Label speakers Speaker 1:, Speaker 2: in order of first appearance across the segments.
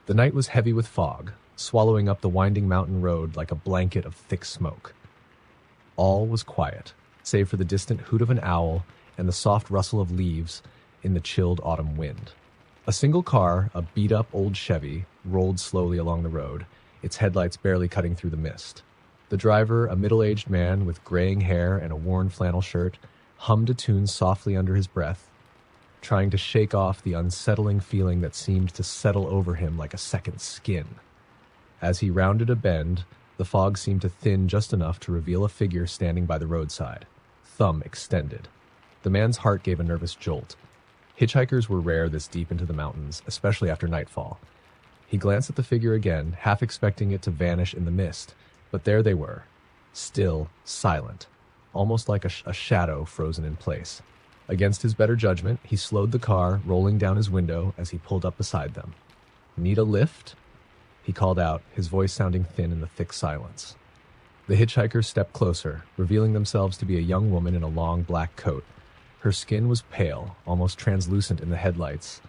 Speaker 1: The night was heavy with fog, swallowing up the winding mountain road like a blanket of thick smoke. All was quiet, save for the distant hoot of an owl and the soft rustle of leaves in the chilled autumn wind. A single car, a beat-up old Chevy, rolled slowly along the road, its headlights barely cutting through the mist. The driver, a middle-aged man with graying hair and a worn flannel shirt, hummed a tune softly under his breath, trying to shake off the unsettling feeling that seemed to settle over him like a second skin. As he rounded a bend, the fog seemed to thin just enough to reveal a figure standing by the roadside, thumb extended. The man's heart gave a nervous jolt. Hitchhikers were rare this deep into the mountains, especially after nightfall. He glanced at the figure again, half expecting it to vanish in the mist, but there they were, still, silent, almost like a shadow frozen in place. Against his better judgment, he slowed the car, rolling down his window as he pulled up beside them. "Need a lift?" he called out, his voice sounding thin in the thick silence. The hitchhikers stepped closer, revealing themselves to be a young woman in a long black coat. Her skin was pale, almost translucent in the headlights,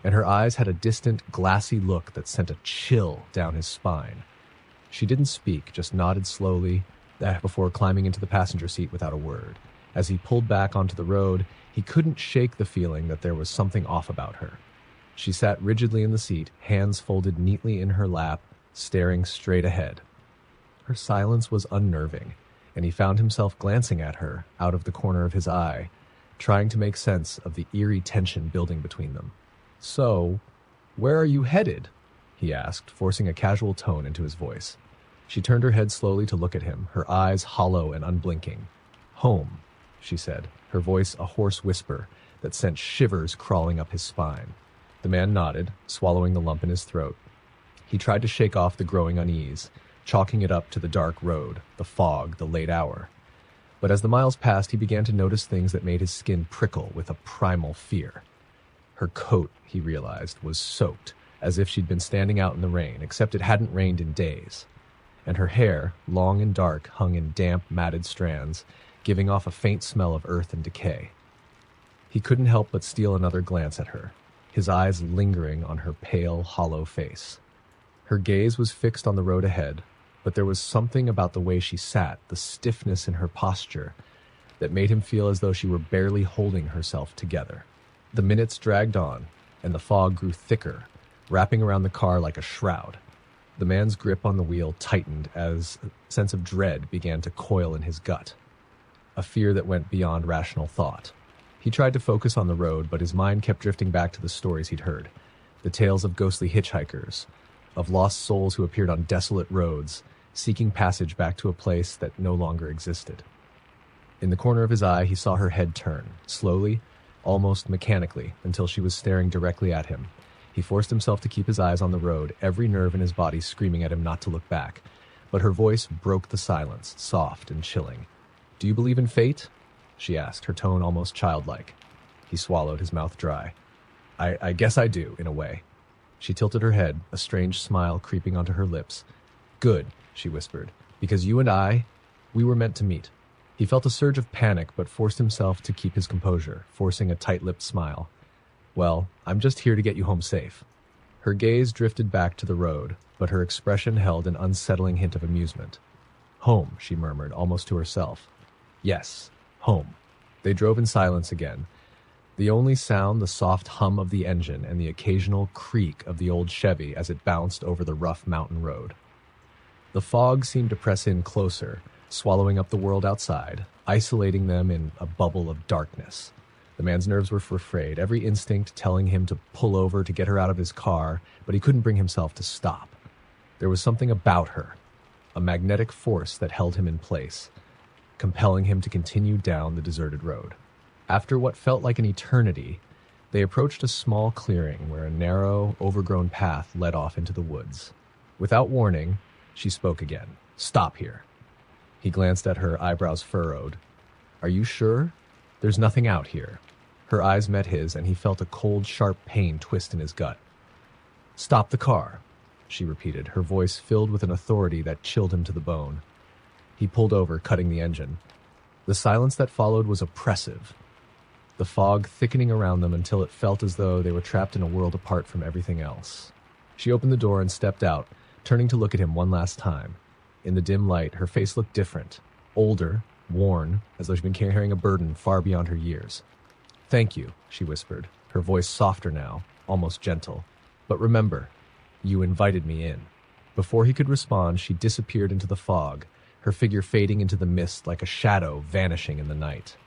Speaker 1: and her eyes had a distant, glassy look that sent a chill down his spine. She didn't speak, just nodded slowly before climbing into the passenger seat without a word. As he pulled back onto the road, he couldn't shake the feeling that there was something off about her. She sat rigidly in the seat, hands folded neatly in her lap, staring straight ahead. Her silence was unnerving, and he found himself glancing at her out of the corner of his eye, trying to make sense of the eerie tension building between them. "So, where are you headed?" he asked, forcing a casual tone into his voice. She turned her head slowly to look at him, her eyes hollow and unblinking. "Home," she said, her voice a hoarse whisper that sent shivers crawling up his spine. The man nodded, swallowing the lump in his throat. He tried to shake off the growing unease, chalking it up to the dark road, the fog, the late hour. But as the miles passed, he began to notice things that made his skin prickle with a primal fear. Her coat, he realized, was soaked, as if she'd been standing out in the rain, except it hadn't rained in days. And her hair, long and dark, hung in damp, matted strands, giving off a faint smell of earth and decay. He couldn't help but steal another glance at her, his eyes lingering on her pale, hollow face. Her gaze was fixed on the road ahead, but there was something about the way she sat, the stiffness in her posture, that made him feel as though she were barely holding herself together. The minutes dragged on, and the fog grew thicker, wrapping around the car like a shroud. The man's grip on the wheel tightened as a sense of dread began to coil in his gut, a fear that went beyond rational thought. He tried to focus on the road, but his mind kept drifting back to the stories he'd heard, the tales of ghostly hitchhikers, of lost souls who appeared on desolate roads, seeking passage back to a place that no longer existed. In the corner of his eye, he saw her head turn, slowly, almost mechanically, until she was staring directly at him. He forced himself to keep his eyes on the road, every nerve in his body screaming at him not to look back. But her voice broke the silence, soft and chilling. "Do you believe in fate?" she asked, her tone almost childlike. He swallowed, his mouth dry. I guess I do, in a way." She tilted her head, a strange smile creeping onto her lips. "Good," she whispered, "because you and we were meant to meet." He felt a surge of panic, but forced himself to keep his composure, forcing a tight-lipped smile. "Well, I'm just here to get you home safe." Her gaze drifted back to the road, but her expression held an unsettling hint of amusement. "Home," she murmured, almost to herself. "Yes, home." They drove in silence again. The only sound, the soft hum of the engine and the occasional creak of the old Chevy as it bounced over the rough mountain road. The fog seemed to press in closer, swallowing up the world outside, isolating them in a bubble of darkness. The man's nerves were frayed, every instinct telling him to pull over to get her out of his car, but he couldn't bring himself to stop. There was something about her, a magnetic force that held him in place, compelling him to continue down the deserted road. After what felt like an eternity, they approached a small clearing where a narrow, overgrown path led off into the woods. Without warning, she spoke again. "Stop here." He glanced at her, eyebrows furrowed. "Are you sure? There's nothing out here." Her eyes met his, and he felt a cold, sharp pain twist in his gut. "Stop the car," she repeated, her voice filled with an authority that chilled him to the bone. He pulled over, cutting the engine. The silence that followed was oppressive, the fog thickening around them until it felt as though they were trapped in a world apart from everything else. She opened the door and stepped out, turning to look at him one last time. In the dim light, her face looked different, older, worn, as though she'd been carrying a burden far beyond her years. "Thank you," she whispered, her voice softer now, almost gentle. "But remember, you invited me in." Before he could respond, she disappeared into the fog, her figure fading into the mist like a shadow vanishing in the night.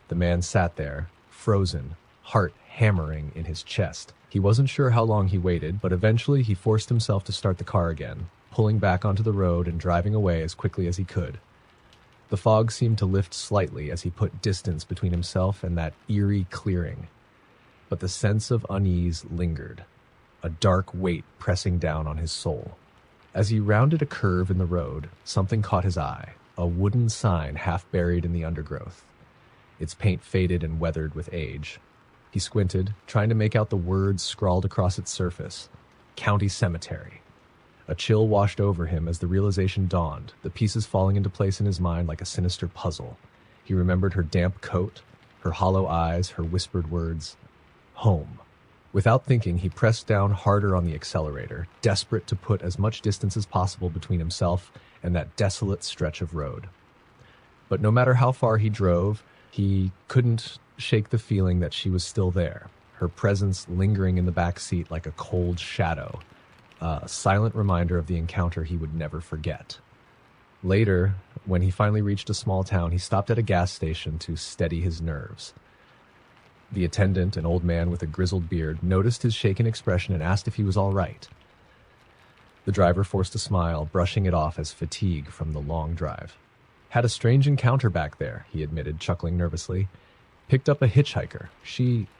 Speaker 1: The man sat there, frozen, heart hammering in his chest. He wasn't sure how long he waited, but eventually he forced himself to start the car again, pulling back onto the road and driving away as quickly as he could. The fog seemed to lift slightly as he put distance between himself and that eerie clearing. But the sense of unease lingered, a dark weight pressing down on his soul. As he rounded a curve in the road, something caught his eye, a wooden sign half buried in the undergrowth. Its paint faded and weathered with age. He squinted, trying to make out the words scrawled across its surface. County Cemetery. A chill washed over him as the realization dawned, the pieces falling into place in his mind like a sinister puzzle. He remembered her damp coat, her hollow eyes, her whispered words. Home. Without thinking, he pressed down harder on the accelerator, desperate to put as much distance as possible between himself and that desolate stretch of road. But no matter how far he drove, he couldn't shake the feeling that she was still there, her presence lingering in the back seat like a cold shadow, a silent reminder of the encounter he would never forget. Later, when he finally reached a small town, he stopped at a gas station to steady his nerves. The attendant, an old man with a grizzled beard, noticed his shaken expression and asked if he was all right. The driver forced a smile, brushing it off as fatigue from the long drive. "Had a strange encounter back there," he admitted, chuckling nervously. "Picked up a hitchhiker.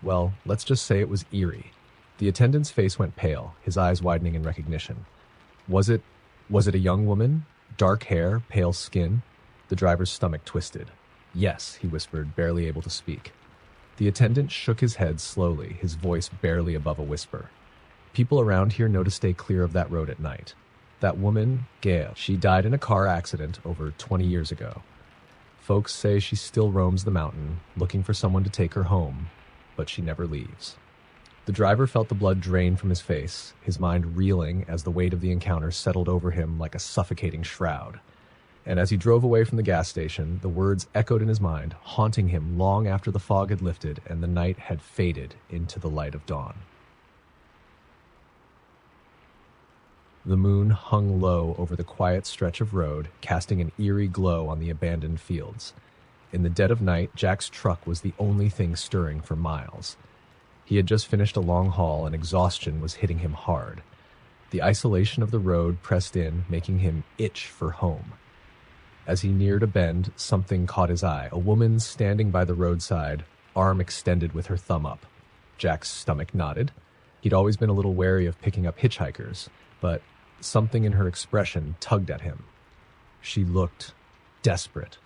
Speaker 1: Well, let's just say it was eerie." The attendant's face went pale, his eyes widening in recognition. Was it a young woman? Dark hair, pale skin? The driver's stomach twisted. "Yes," he whispered, barely able to speak. The attendant shook his head slowly, his voice barely above a whisper. "People around here know to stay clear of that road at night. That woman, Gail, she died in a car accident over 20 years ago. Folks say she still roams the mountain, looking for someone to take her home, but she never leaves." The driver felt the blood drain from his face, his mind reeling as the weight of the encounter settled over him like a suffocating shroud. And as he drove away from the gas station, the words echoed in his mind, haunting him long after the fog had lifted and the night had faded into the light of dawn. The moon hung low over the quiet stretch of road, casting an eerie glow on the abandoned fields. In the dead of night, Jack's truck was the only thing stirring for miles. He had just finished a long haul and exhaustion was hitting him hard. The isolation of the road pressed in, making him itch for home. As he neared a bend, something caught his eye. A woman standing by the roadside, arm extended with her thumb up. Jack's stomach knotted. He'd always been a little wary of picking up hitchhikers, but something in her expression tugged at him. She looked desperate,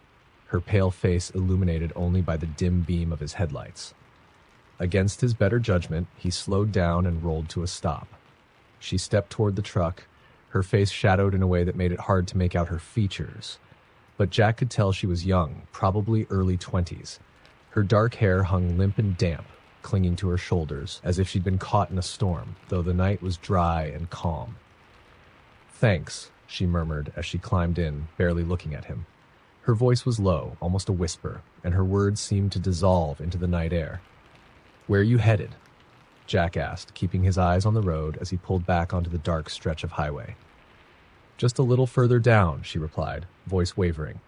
Speaker 1: her pale face illuminated only by the dim beam of his headlights. Against his better judgment, he slowed down and rolled to a stop. She stepped toward the truck, her face shadowed in a way that made it hard to make out her features. But Jack could tell she was young, probably early 20s. Her dark hair hung limp and damp, clinging to her shoulders, as if she'd been caught in a storm, though the night was dry and calm. "Thanks," she murmured as she climbed in, barely looking at him. Her voice was low, almost a whisper, and her words seemed to dissolve into the night air. "Where are you headed?" Jack asked, keeping his eyes on the road as he pulled back onto the dark stretch of highway. "Just a little further down," she replied, voice wavering.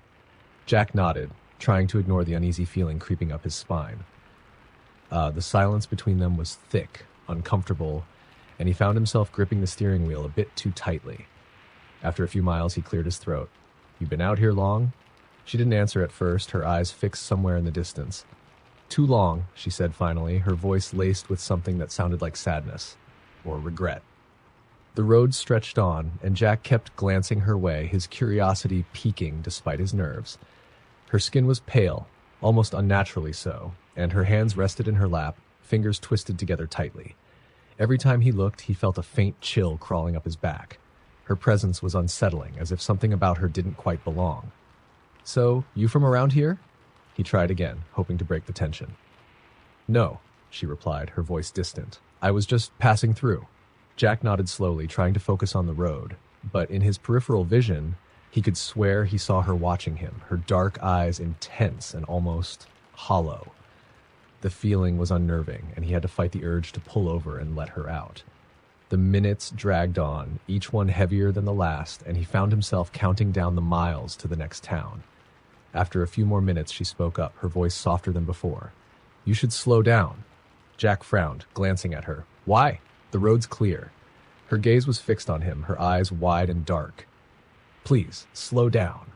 Speaker 1: Jack nodded, trying to ignore the uneasy feeling creeping up his spine. The silence between them was thick, uncomfortable, and he found himself gripping the steering wheel a bit too tightly. After a few miles, he cleared his throat. "You been out here long?" She didn't answer at first, her eyes fixed somewhere in the distance. "Too long," she said finally, her voice laced with something that sounded like sadness or regret. The road stretched on, and Jack kept glancing her way, his curiosity piquing despite his nerves. Her skin was pale, almost unnaturally so, and her hands rested in her lap, fingers twisted together tightly. Every time he looked, he felt a faint chill crawling up his back. Her presence was unsettling, as if something about her didn't quite belong. "So, you from around here?" He tried again, hoping to break the tension. "No," she replied, her voice distant. "I was just passing through." Jack nodded slowly, trying to focus on the road, but in his peripheral vision, he could swear he saw her watching him, her dark eyes intense and almost hollow. The feeling was unnerving, and he had to fight the urge to pull over and let her out. The minutes dragged on, each one heavier than the last, and he found himself counting down the miles to the next town. After a few more minutes, she spoke up, her voice softer than before. "You should slow down." Jack frowned, glancing at her. "Why? The road's clear." Her gaze was fixed on him, her eyes wide and dark. "Please, slow down."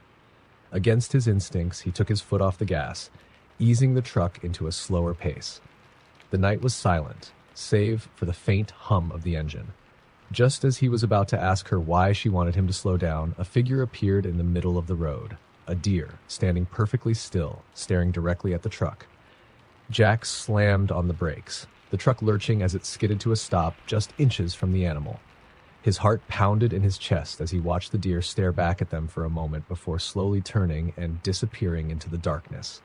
Speaker 1: Against his instincts, he took his foot off the gas, easing the truck into a slower pace. The night was silent, save for the faint hum of the engine. Just as he was about to ask her why she wanted him to slow down, a figure appeared in the middle of the road, a deer, standing perfectly still, staring directly at the truck. Jack slammed on the brakes, the truck lurching as it skidded to a stop just inches from the animal. His heart pounded in his chest as he watched the deer stare back at them for a moment before slowly turning and disappearing into the darkness.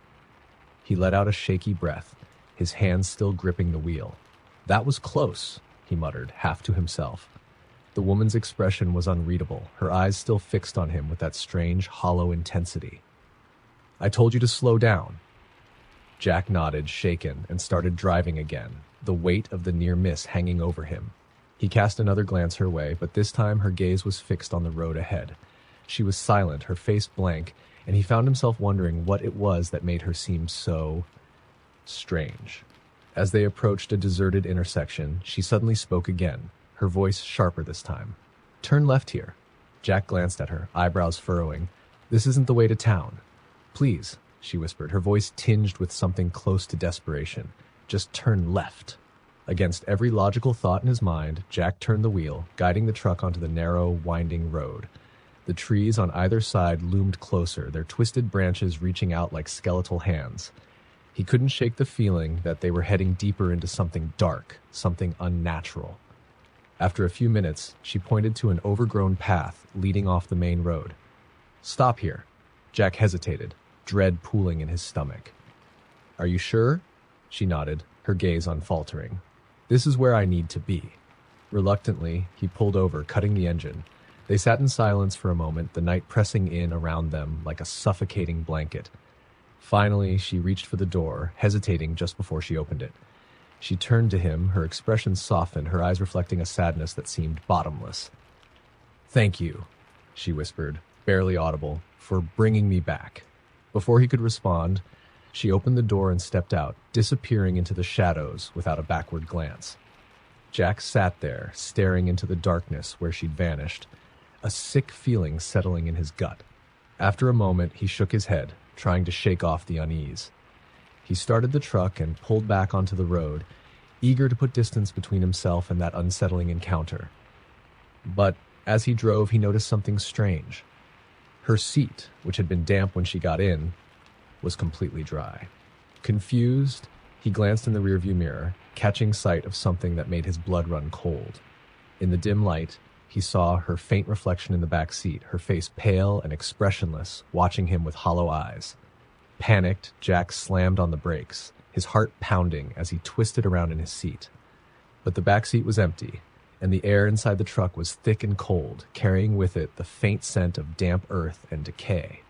Speaker 1: He let out a shaky breath, his hands still gripping the wheel. "That was close," he muttered, half to himself. The woman's expression was unreadable, her eyes still fixed on him with that strange, hollow intensity. "I told you to slow down." Jack nodded, shaken, and started driving again, the weight of the near miss hanging over him. He cast another glance her way, but this time her gaze was fixed on the road ahead. She was silent, her face blank, and he found himself wondering what it was that made her seem so strange. As they approached a deserted intersection, she suddenly spoke again, her voice sharper this time. "Turn left here." Jack glanced at her, eyebrows furrowing. "This isn't the way to town." "Please," she whispered, her voice tinged with something close to desperation. "Just turn left." Against every logical thought in his mind, Jack turned the wheel, guiding the truck onto the narrow, winding road. The trees on either side loomed closer, their twisted branches reaching out like skeletal hands. He couldn't shake the feeling that they were heading deeper into something dark, something unnatural. After a few minutes, she pointed to an overgrown path leading off the main road. "Stop here." Jack hesitated, dread pooling in his stomach. "Are you sure?" She nodded, her gaze unfaltering. "This is where I need to be." Reluctantly, he pulled over, cutting the engine. They sat in silence for a moment, the night pressing in around them like a suffocating blanket. Finally, she reached for the door, hesitating just before she opened it. She turned to him, her expression softened, her eyes reflecting a sadness that seemed bottomless. "Thank you," she whispered, barely audible, "for bringing me back." Before he could respond, she opened the door and stepped out, disappearing into the shadows without a backward glance. Jack sat there, staring into the darkness where she'd vanished, a sick feeling settling in his gut. After a moment, he shook his head, trying to shake off the unease. He started the truck and pulled back onto the road, eager to put distance between himself and that unsettling encounter. But as he drove, he noticed something strange. Her seat, which had been damp when she got in, was completely dry. Confused, he glanced in the rearview mirror, catching sight of something that made his blood run cold. In the dim light, he saw her faint reflection in the back seat, her face pale and expressionless, watching him with hollow eyes. Panicked, Jack slammed on the brakes, his heart pounding as he twisted around in his seat. But the back seat was empty, and the air inside the truck was thick and cold, carrying with it the faint scent of damp earth and decay.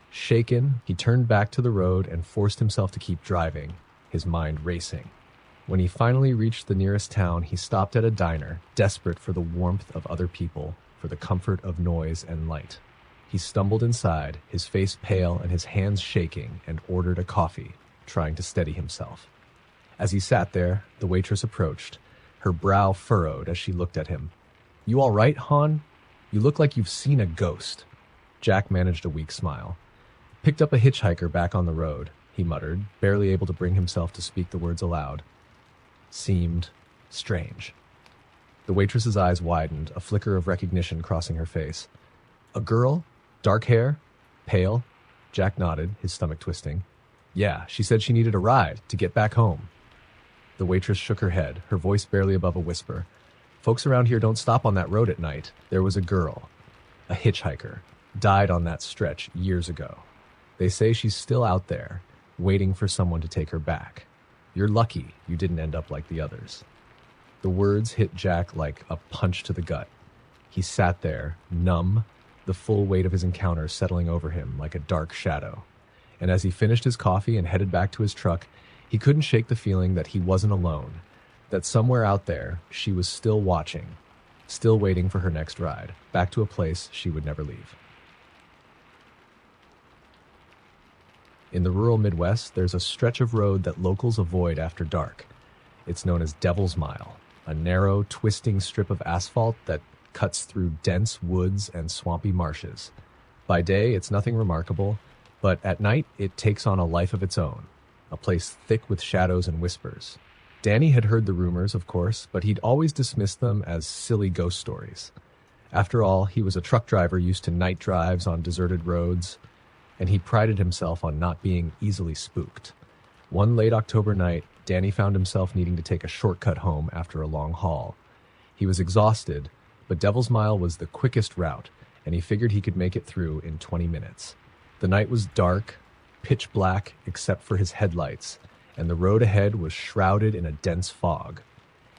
Speaker 1: Shaken, he turned back to the road and forced himself to keep driving, his mind racing. When he finally reached the nearest town, he stopped at a diner, desperate for the warmth of other people, for the comfort of noise and light. He stumbled inside, his face pale and his hands shaking, and ordered a coffee, trying to steady himself. As he sat there, the waitress approached, her brow furrowed as she looked at him. "You all right, Han? You look like you've seen a ghost." Jack managed a weak smile. "Picked up a hitchhiker back on the road," he muttered, barely able to bring himself to speak the words aloud. "Seemed strange." The waitress's eyes widened, a flicker of recognition crossing her face. "A girl? Dark hair? Pale?" Jack nodded, his stomach twisting. "Yeah, she said she needed a ride to get back home." The waitress shook her head, her voice barely above a whisper. "Folks around here don't stop on that road at night. There was a girl, a hitchhiker, died on that stretch years ago. They say she's still out there, waiting for someone to take her back. You're lucky you didn't end up like the others." The words hit Jack like a punch to the gut. He sat there, numb, the full weight of his encounter settling over him like a dark shadow. And as he finished his coffee and headed back to his truck, he couldn't shake the feeling that he wasn't alone, that somewhere out there she was still watching, still waiting for her next ride, back to a place she would never leave. In the rural Midwest, there's a stretch of road that locals avoid after dark. It's known as Devil's Mile, a narrow, twisting strip of asphalt that cuts through dense woods and swampy marshes. By day, it's nothing remarkable, but at night, it takes on a life of its own, a place thick with shadows and whispers. Danny had heard the rumors, of course, but he'd always dismissed them as silly ghost stories. After all, he was a truck driver used to night drives on deserted roads, and he prided himself on not being easily spooked. One late October night, Danny found himself needing to take a shortcut home after a long haul. He was exhausted, but Devil's Mile was the quickest route, and he figured he could make it through in 20 minutes. The night was dark, pitch black except for his headlights, and the road ahead was shrouded in a dense fog.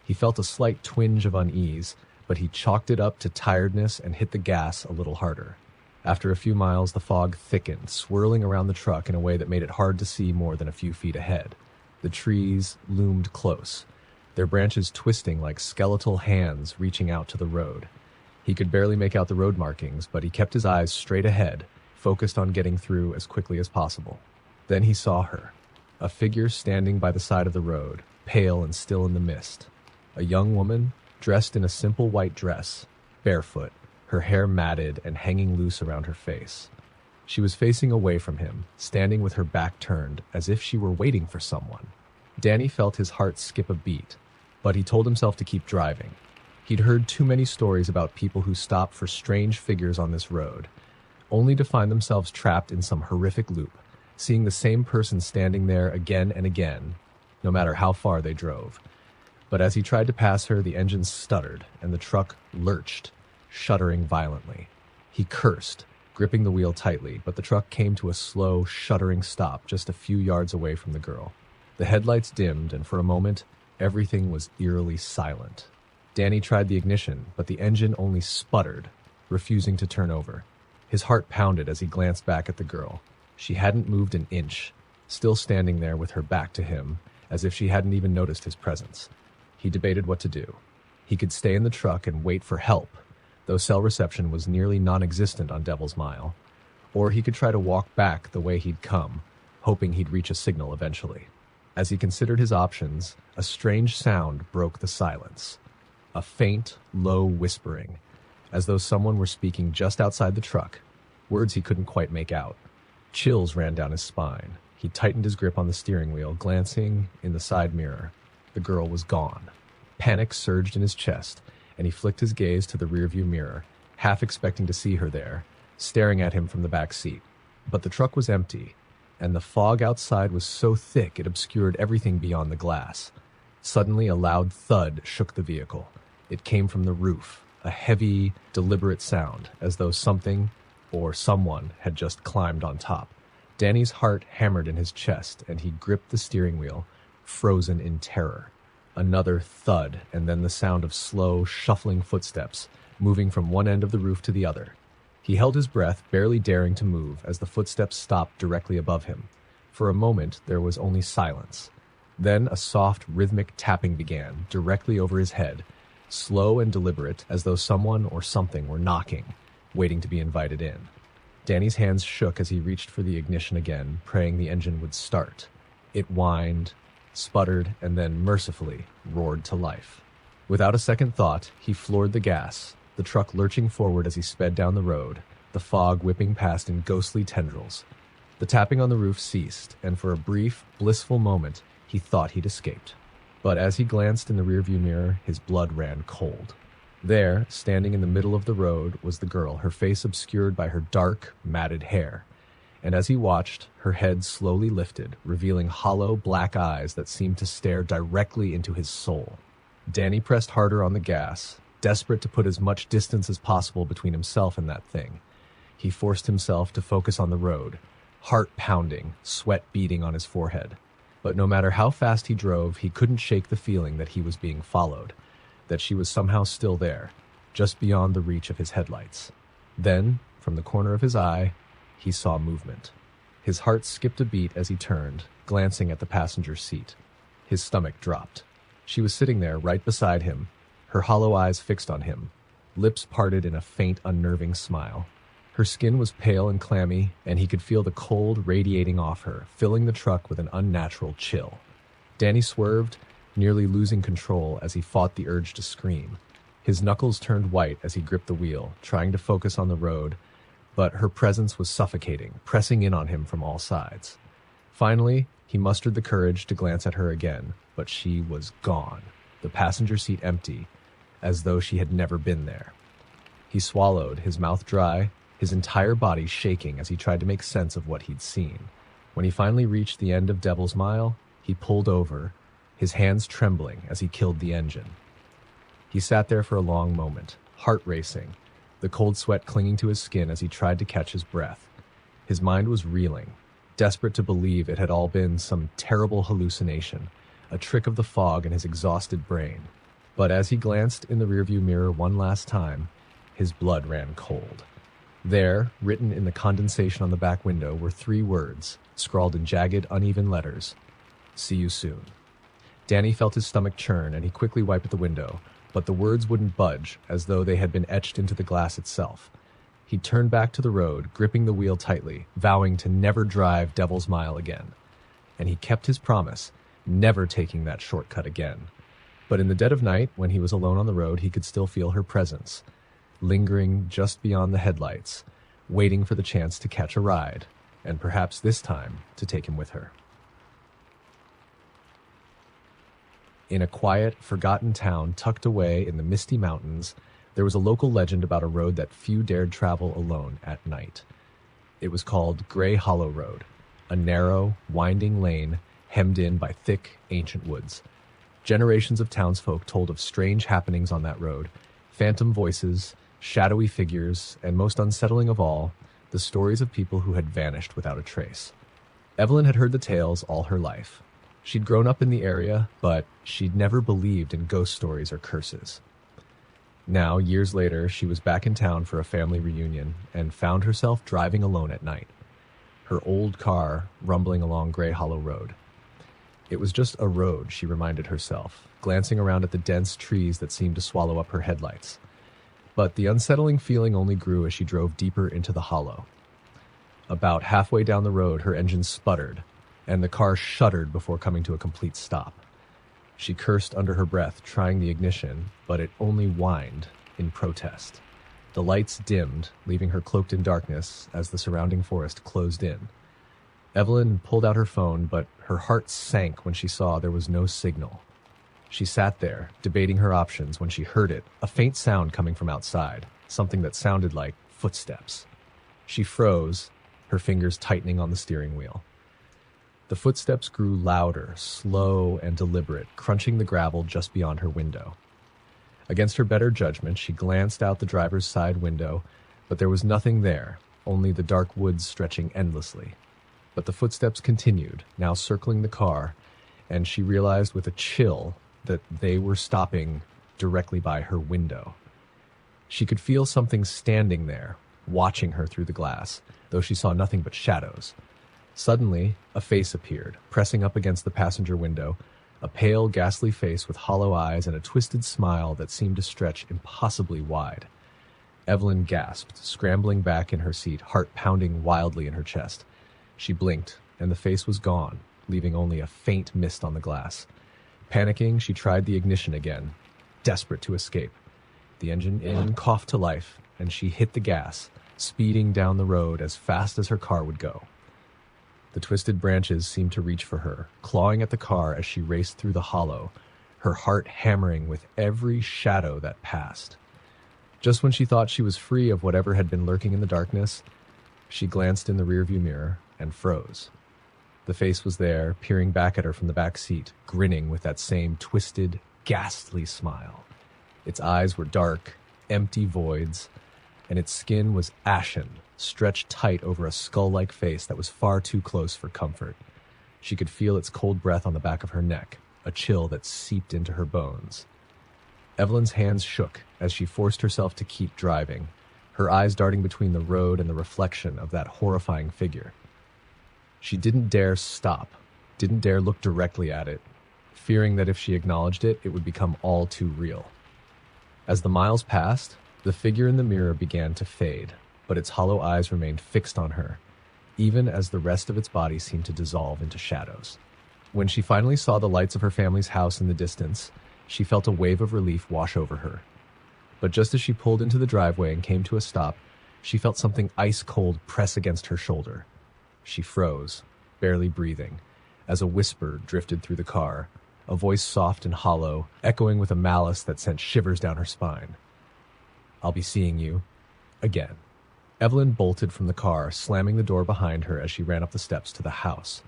Speaker 1: He felt a slight twinge of unease, but he chalked it up to tiredness and hit the gas a little harder. After a few miles, the fog thickened, swirling around the truck in a way that made it hard to see more than a few feet ahead. The trees loomed close, their branches twisting like skeletal hands reaching out to the road. He could barely make out the road markings, but he kept his eyes straight ahead, focused on getting through as quickly as possible. Then he saw her, a figure standing by the side of the road, pale and still in the mist. A young woman, dressed in a simple white dress, barefoot, her hair matted and hanging loose around her face. She was facing away from him, standing with her back turned, as if she were waiting for someone. Danny felt his heart skip a beat, but he told himself to keep driving. He'd heard too many stories about people who stopped for strange figures on this road, only to find themselves trapped in some horrific loop, seeing the same person standing there again and again, no matter how far they drove. But as he tried to pass her, the engine stuttered, and the truck lurched, shuddering violently. He cursed, gripping the wheel tightly, but the truck came to a slow, shuddering stop just a few yards away from the girl. The headlights dimmed, and for a moment, everything was eerily silent. Danny tried the ignition, but the engine only sputtered, refusing to turn over. His heart pounded as he glanced back at the girl. She hadn't moved an inch, still standing there with her back to him, as if she hadn't even noticed his presence. He debated what to do. He could stay in the truck and wait for help, though cell reception was nearly non-existent on Devil's Mile, or he could try to walk back the way he'd come, hoping he'd reach a signal eventually. As he considered his options, a strange sound broke the silence. A faint, low whispering, as though someone were speaking just outside the truck, words he couldn't quite make out. Chills ran down his spine. He tightened his grip on the steering wheel, glancing in the side mirror. The girl was gone. Panic surged in his chest, and he flicked his gaze to the rearview mirror, half expecting to see her there, staring at him from the back seat. But the truck was empty, and the fog outside was so thick it obscured everything beyond the glass. Suddenly, a loud thud shook the vehicle. It came from the roof, a heavy, deliberate sound, as though something or someone had just climbed on top. Danny's heart hammered in his chest, and he gripped the steering wheel, frozen in terror. Another thud, and then the sound of slow, shuffling footsteps, moving from one end of the roof to the other. He held his breath, barely daring to move, as the footsteps stopped directly above him. For a moment, there was only silence. Then a soft, rhythmic tapping began, directly over his head, slow and deliberate, as though someone or something were knocking, waiting to be invited in. Danny's hands shook as he reached for the ignition again, praying the engine would start. It whined, sputtered, and then mercifully roared to life. Without a second thought, he floored the gas, the truck lurching forward as he sped down the road, the fog whipping past in ghostly tendrils. The tapping on the roof ceased, and for a brief, blissful moment, he thought he'd escaped. But as he glanced in the rearview mirror, his blood ran cold. There, standing in the middle of the road, was the girl, her face obscured by her dark, matted hair. And as he watched, her head slowly lifted, revealing hollow, black eyes that seemed to stare directly into his soul. Danny pressed harder on the gas, desperate to put as much distance as possible between himself and that thing. He forced himself to focus on the road, heart pounding, sweat beading on his forehead. But no matter how fast he drove, he couldn't shake the feeling that he was being followed. that she was somehow still there, just beyond the reach of his headlights. Then, from the corner of his eye, he saw movement. His heart skipped a beat as he turned, glancing at the passenger seat. His stomach dropped. She was sitting there right beside him, her hollow eyes fixed on him, lips parted in a faint, unnerving smile. Her skin was pale and clammy, and he could feel the cold radiating off her, filling the truck with an unnatural chill. Danny swerved, nearly losing control as he fought the urge to scream. His knuckles turned white as he gripped the wheel, trying to focus on the road, but her presence was suffocating, pressing in on him from all sides. Finally, he mustered the courage to glance at her again, but she was gone, the passenger seat empty, as though she had never been there. He swallowed, his mouth dry, his entire body shaking as he tried to make sense of what he'd seen. When he finally reached the end of Devil's Mile, he pulled over, his hands trembling as he killed the engine. He sat there for a long moment, heart racing, the cold sweat clinging to his skin as he tried to catch his breath. His mind was reeling, desperate to believe it had all been some terrible hallucination, a trick of the fog in his exhausted brain. But as he glanced in the rearview mirror one last time, his blood ran cold. There, written in the condensation on the back window, were 3 words, scrawled in jagged, uneven letters. "See you soon." Danny felt his stomach churn, and he quickly wiped at the window, but the words wouldn't budge, as though they had been etched into the glass itself. He turned back to the road, gripping the wheel tightly, vowing to never drive Devil's Mile again. And he kept his promise, never taking that shortcut again. But in the dead of night, when he was alone on the road, he could still feel her presence, lingering just beyond the headlights, waiting for the chance to catch a ride, and perhaps this time to take him with her. In a quiet, forgotten town tucked away in the misty mountains, there was a local legend about a road that few dared travel alone at night. It was called Grey Hollow Road, a narrow, winding lane hemmed in by thick, ancient woods. Generations of townsfolk told of strange happenings on that road, phantom voices, shadowy figures, and most unsettling of all, the stories of people who had vanished without a trace. Evelyn had heard the tales all her life. She'd grown up in the area, but she'd never believed in ghost stories or curses. Now, years later, she was back in town for a family reunion and found herself driving alone at night, her old car rumbling along Grey Hollow Road. It was just a road, she reminded herself, glancing around at the dense trees that seemed to swallow up her headlights. But the unsettling feeling only grew as she drove deeper into the hollow. About halfway down the road, her engine sputtered, and the car shuddered before coming to a complete stop. She cursed under her breath, trying the ignition, but it only whined in protest. The lights dimmed, leaving her cloaked in darkness as the surrounding forest closed in. Evelyn pulled out her phone, but her heart sank when she saw there was no signal. She sat there, debating her options, when she heard it, a faint sound coming from outside, something that sounded like footsteps. She froze, her fingers tightening on the steering wheel. The footsteps grew louder, slow and deliberate, crunching the gravel just beyond her window. Against her better judgment, she glanced out the driver's side window, but there was nothing there, only the dark woods stretching endlessly. But the footsteps continued, now circling the car, and she realized with a chill that they were stopping directly by her window. She could feel something standing there, watching her through the glass, though she saw nothing but shadows. Suddenly, a face appeared, pressing up against the passenger window, a pale, ghastly face with hollow eyes and a twisted smile that seemed to stretch impossibly wide. Evelyn gasped, scrambling back in her seat, heart pounding wildly in her chest. She blinked, and the face was gone, leaving only a faint mist on the glass. Panicking, she tried the ignition again, desperate to escape. The engine coughed to life, and she hit the gas, speeding down the road as fast as her car would go. The twisted branches seemed to reach for her, clawing at the car as she raced through the hollow, her heart hammering with every shadow that passed. Just when she thought she was free of whatever had been lurking in the darkness, she glanced in the rearview mirror and froze. The face was there, peering back at her from the back seat, grinning with that same twisted, ghastly smile. Its eyes were dark, empty voids, and its skin was ashen, stretched tight over a skull-like face that was far too close for comfort. She could feel its cold breath on the back of her neck, a chill that seeped into her bones. Evelyn's hands shook as she forced herself to keep driving, her eyes darting between the road and the reflection of that horrifying figure. She didn't dare stop, didn't dare look directly at it, fearing that if she acknowledged it, it would become all too real. As the miles passed, the figure in the mirror began to fade, but its hollow eyes remained fixed on her, even as the rest of its body seemed to dissolve into shadows. When she finally saw the lights of her family's house in the distance, she felt a wave of relief wash over her. But just as she pulled into the driveway and came to a stop, she felt something ice-cold press against her shoulder. She froze, barely breathing, as a whisper drifted through the car, a voice soft and hollow, echoing with a malice that sent shivers down her spine. "I'll be seeing you again." Evelyn bolted from the car, slamming the door behind her as she ran up the steps to the house.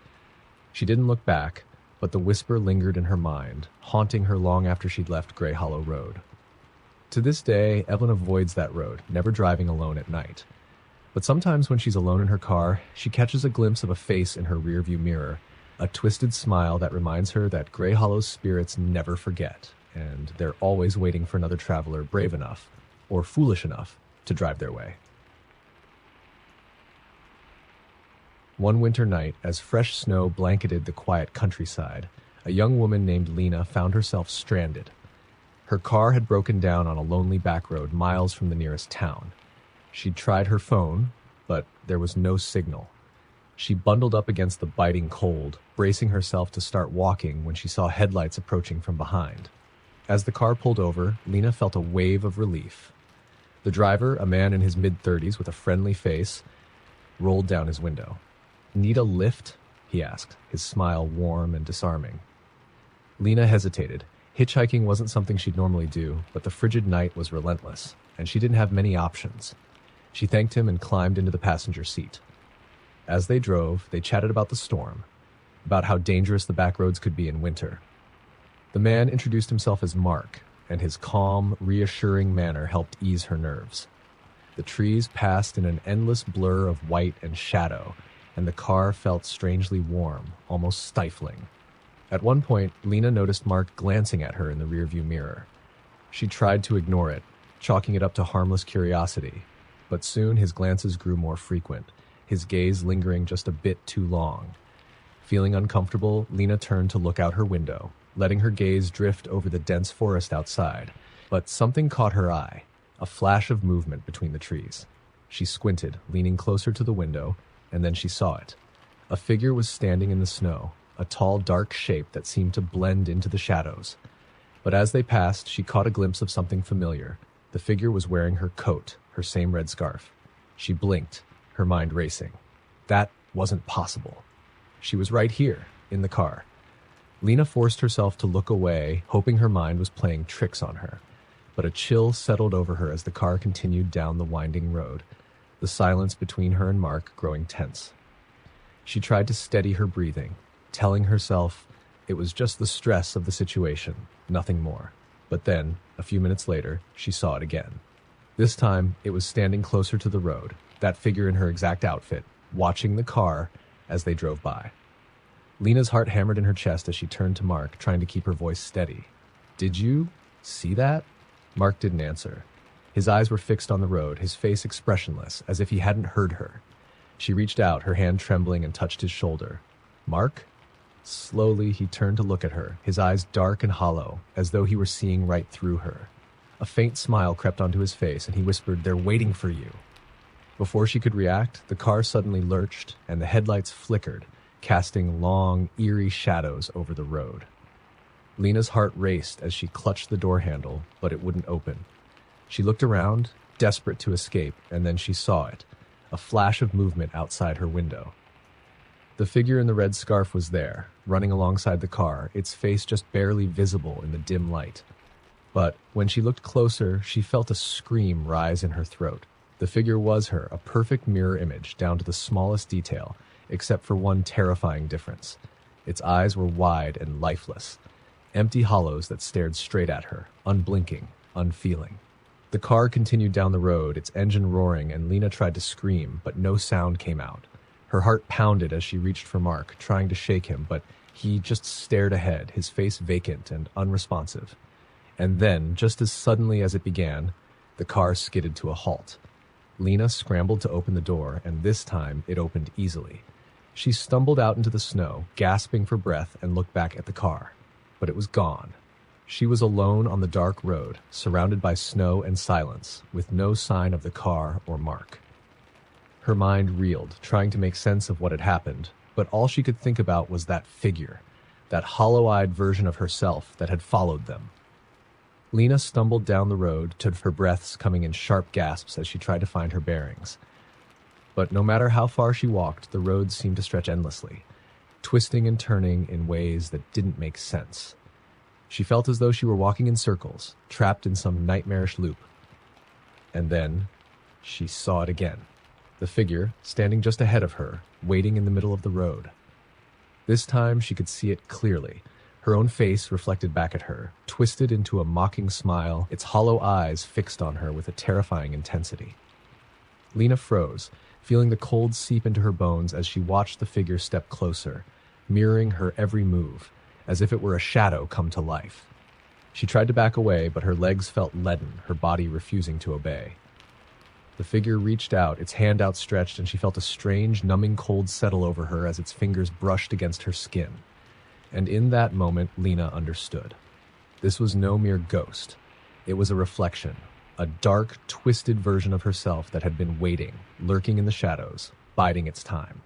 Speaker 1: She didn't look back, but the whisper lingered in her mind, haunting her long after she'd left Grey Hollow Road. To this day, Evelyn avoids that road, never driving alone at night. But sometimes when she's alone in her car, she catches a glimpse of a face in her rearview mirror, a twisted smile that reminds her that Grey Hollow's spirits never forget, and they're always waiting for another traveler brave enough, or foolish enough, to drive their way. One winter night, as fresh snow blanketed the quiet countryside, a young woman named Lena found herself stranded. Her car had broken down on a lonely back road miles from the nearest town. She'd tried her phone, but there was no signal. She bundled up against the biting cold, bracing herself to start walking when she saw headlights approaching from behind. As the car pulled over, Lena felt a wave of relief. The driver, a man in his mid-30s with a friendly face, rolled down his window. "Need a lift?" he asked, his smile warm and disarming. Lena hesitated. Hitchhiking wasn't something she'd normally do, but the frigid night was relentless, and she didn't have many options. She thanked him and climbed into the passenger seat. As they drove, they chatted about the storm, about how dangerous the back roads could be in winter. The man introduced himself as Mark, and his calm, reassuring manner helped ease her nerves. The trees passed in an endless blur of white and shadow, and the car felt strangely warm, almost stifling. At one point, Lena noticed Mark glancing at her in the rearview mirror. She tried to ignore it, chalking it up to harmless curiosity, but soon his glances grew more frequent, his gaze lingering just a bit too long. Feeling uncomfortable, Lena turned to look out her window, letting her gaze drift over the dense forest outside. But something caught her eye, a flash of movement between the trees. She squinted, leaning closer to the window, and then she saw it. A figure was standing in the snow, a tall, dark shape that seemed to blend into the shadows. But as they passed, she caught a glimpse of something familiar. The figure was wearing her coat, her same red scarf. She blinked, her mind racing. That wasn't possible. She was right here, in the car. Lena forced herself to look away, hoping her mind was playing tricks on her. But a chill settled over her as the car continued down the winding road, the silence between her and Mark growing tense. She tried to steady her breathing, telling herself it was just the stress of the situation, nothing more. But then, a few minutes later, she saw it again. This time, it was standing closer to the road, that figure in her exact outfit, watching the car as they drove by. Lena's heart hammered in her chest as she turned to Mark, trying to keep her voice steady. "Did you see that?" Mark didn't answer. His eyes were fixed on the road, his face expressionless, as if he hadn't heard her. She reached out, her hand trembling, and touched his shoulder. "Mark?" Slowly, he turned to look at her, his eyes dark and hollow, as though he were seeing right through her. A faint smile crept onto his face, and he whispered, "They're waiting for you." Before she could react, the car suddenly lurched, and the headlights flickered, casting long, eerie shadows over the road. Lena's heart raced as she clutched the door handle, but it wouldn't open. She looked around, desperate to escape, and then she saw it, a flash of movement outside her window. The figure in the red scarf was there, running alongside the car, its face just barely visible in the dim light. But when she looked closer, she felt a scream rise in her throat. The figure was her, a perfect mirror image down to the smallest detail, except for one terrifying difference. Its eyes were wide and lifeless, empty hollows that stared straight at her, unblinking, unfeeling. The car continued down the road, its engine roaring, and Lena tried to scream, but no sound came out. Her heart pounded as she reached for Mark, trying to shake him, but he just stared ahead, his face vacant and unresponsive. And then, just as suddenly as it began, the car skidded to a halt. Lena scrambled to open the door, and this time it opened easily. She stumbled out into the snow, gasping for breath, and looked back at the car. But it was gone. She was alone on the dark road, surrounded by snow and silence, with no sign of the car or Mark. Her mind reeled, trying to make sense of what had happened, but all she could think about was that figure, that hollow-eyed version of herself that had followed them. Lena stumbled down the road, her breaths coming in sharp gasps as she tried to find her bearings. But no matter how far she walked, the road seemed to stretch endlessly, twisting and turning in ways that didn't make sense. She felt as though she were walking in circles, trapped in some nightmarish loop. And then she saw it again. The figure, standing just ahead of her, waiting in the middle of the road. This time she could see it clearly, her own face reflected back at her, twisted into a mocking smile, its hollow eyes fixed on her with a terrifying intensity. Lena froze, feeling the cold seep into her bones as she watched the figure step closer, mirroring her every move, as if it were a shadow come to life. She tried to back away, but her legs felt leaden, her body refusing to obey. The figure reached out, its hand outstretched, and she felt a strange, numbing cold settle over her as its fingers brushed against her skin. And in that moment, Lena understood. This was no mere ghost. It was a reflection, a dark, twisted version of herself that had been waiting, lurking in the shadows, biding its time.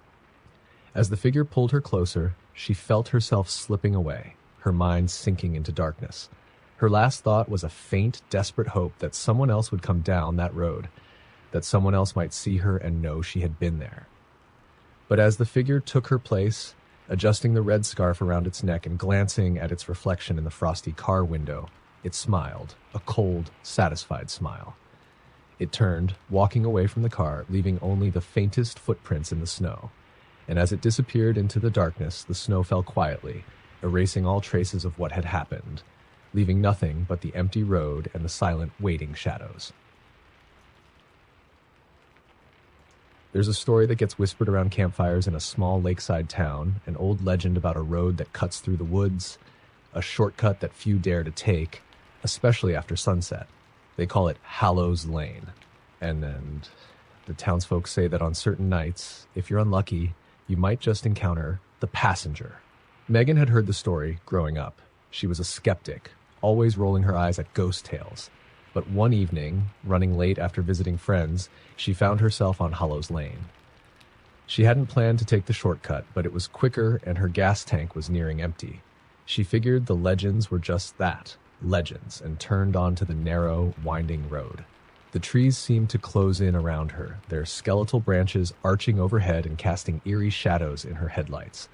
Speaker 1: As the figure pulled her closer, she felt herself slipping away, her mind sinking into darkness. Her last thought was a faint, desperate hope that someone else would come down that road, that someone else might see her and know she had been there. But as the figure took her place, adjusting the red scarf around its neck and glancing at its reflection in the frosty car window, it smiled, a cold, satisfied smile. It turned, walking away from the car, leaving only the faintest footprints in the snow. And as it disappeared into the darkness, the snow fell quietly, erasing all traces of what had happened, leaving nothing but the empty road and the silent, waiting shadows. There's a story that gets whispered around campfires in a small lakeside town, an old legend about a road that cuts through the woods, a shortcut that few dare to take, especially after sunset. They call it Hallows Lane. And the townsfolk say that on certain nights, if you're unlucky, you might just encounter the passenger. Megan had heard the story growing up. She was a skeptic, always rolling her eyes at ghost tales. But one evening, running late after visiting friends, she found herself on Hallows Lane. She hadn't planned to take the shortcut, but it was quicker and her gas tank was nearing empty. She figured the legends were just that, legends, and turned onto the narrow, winding road. The trees seemed to close in around her, their skeletal branches arching overhead and casting eerie shadows in her headlights.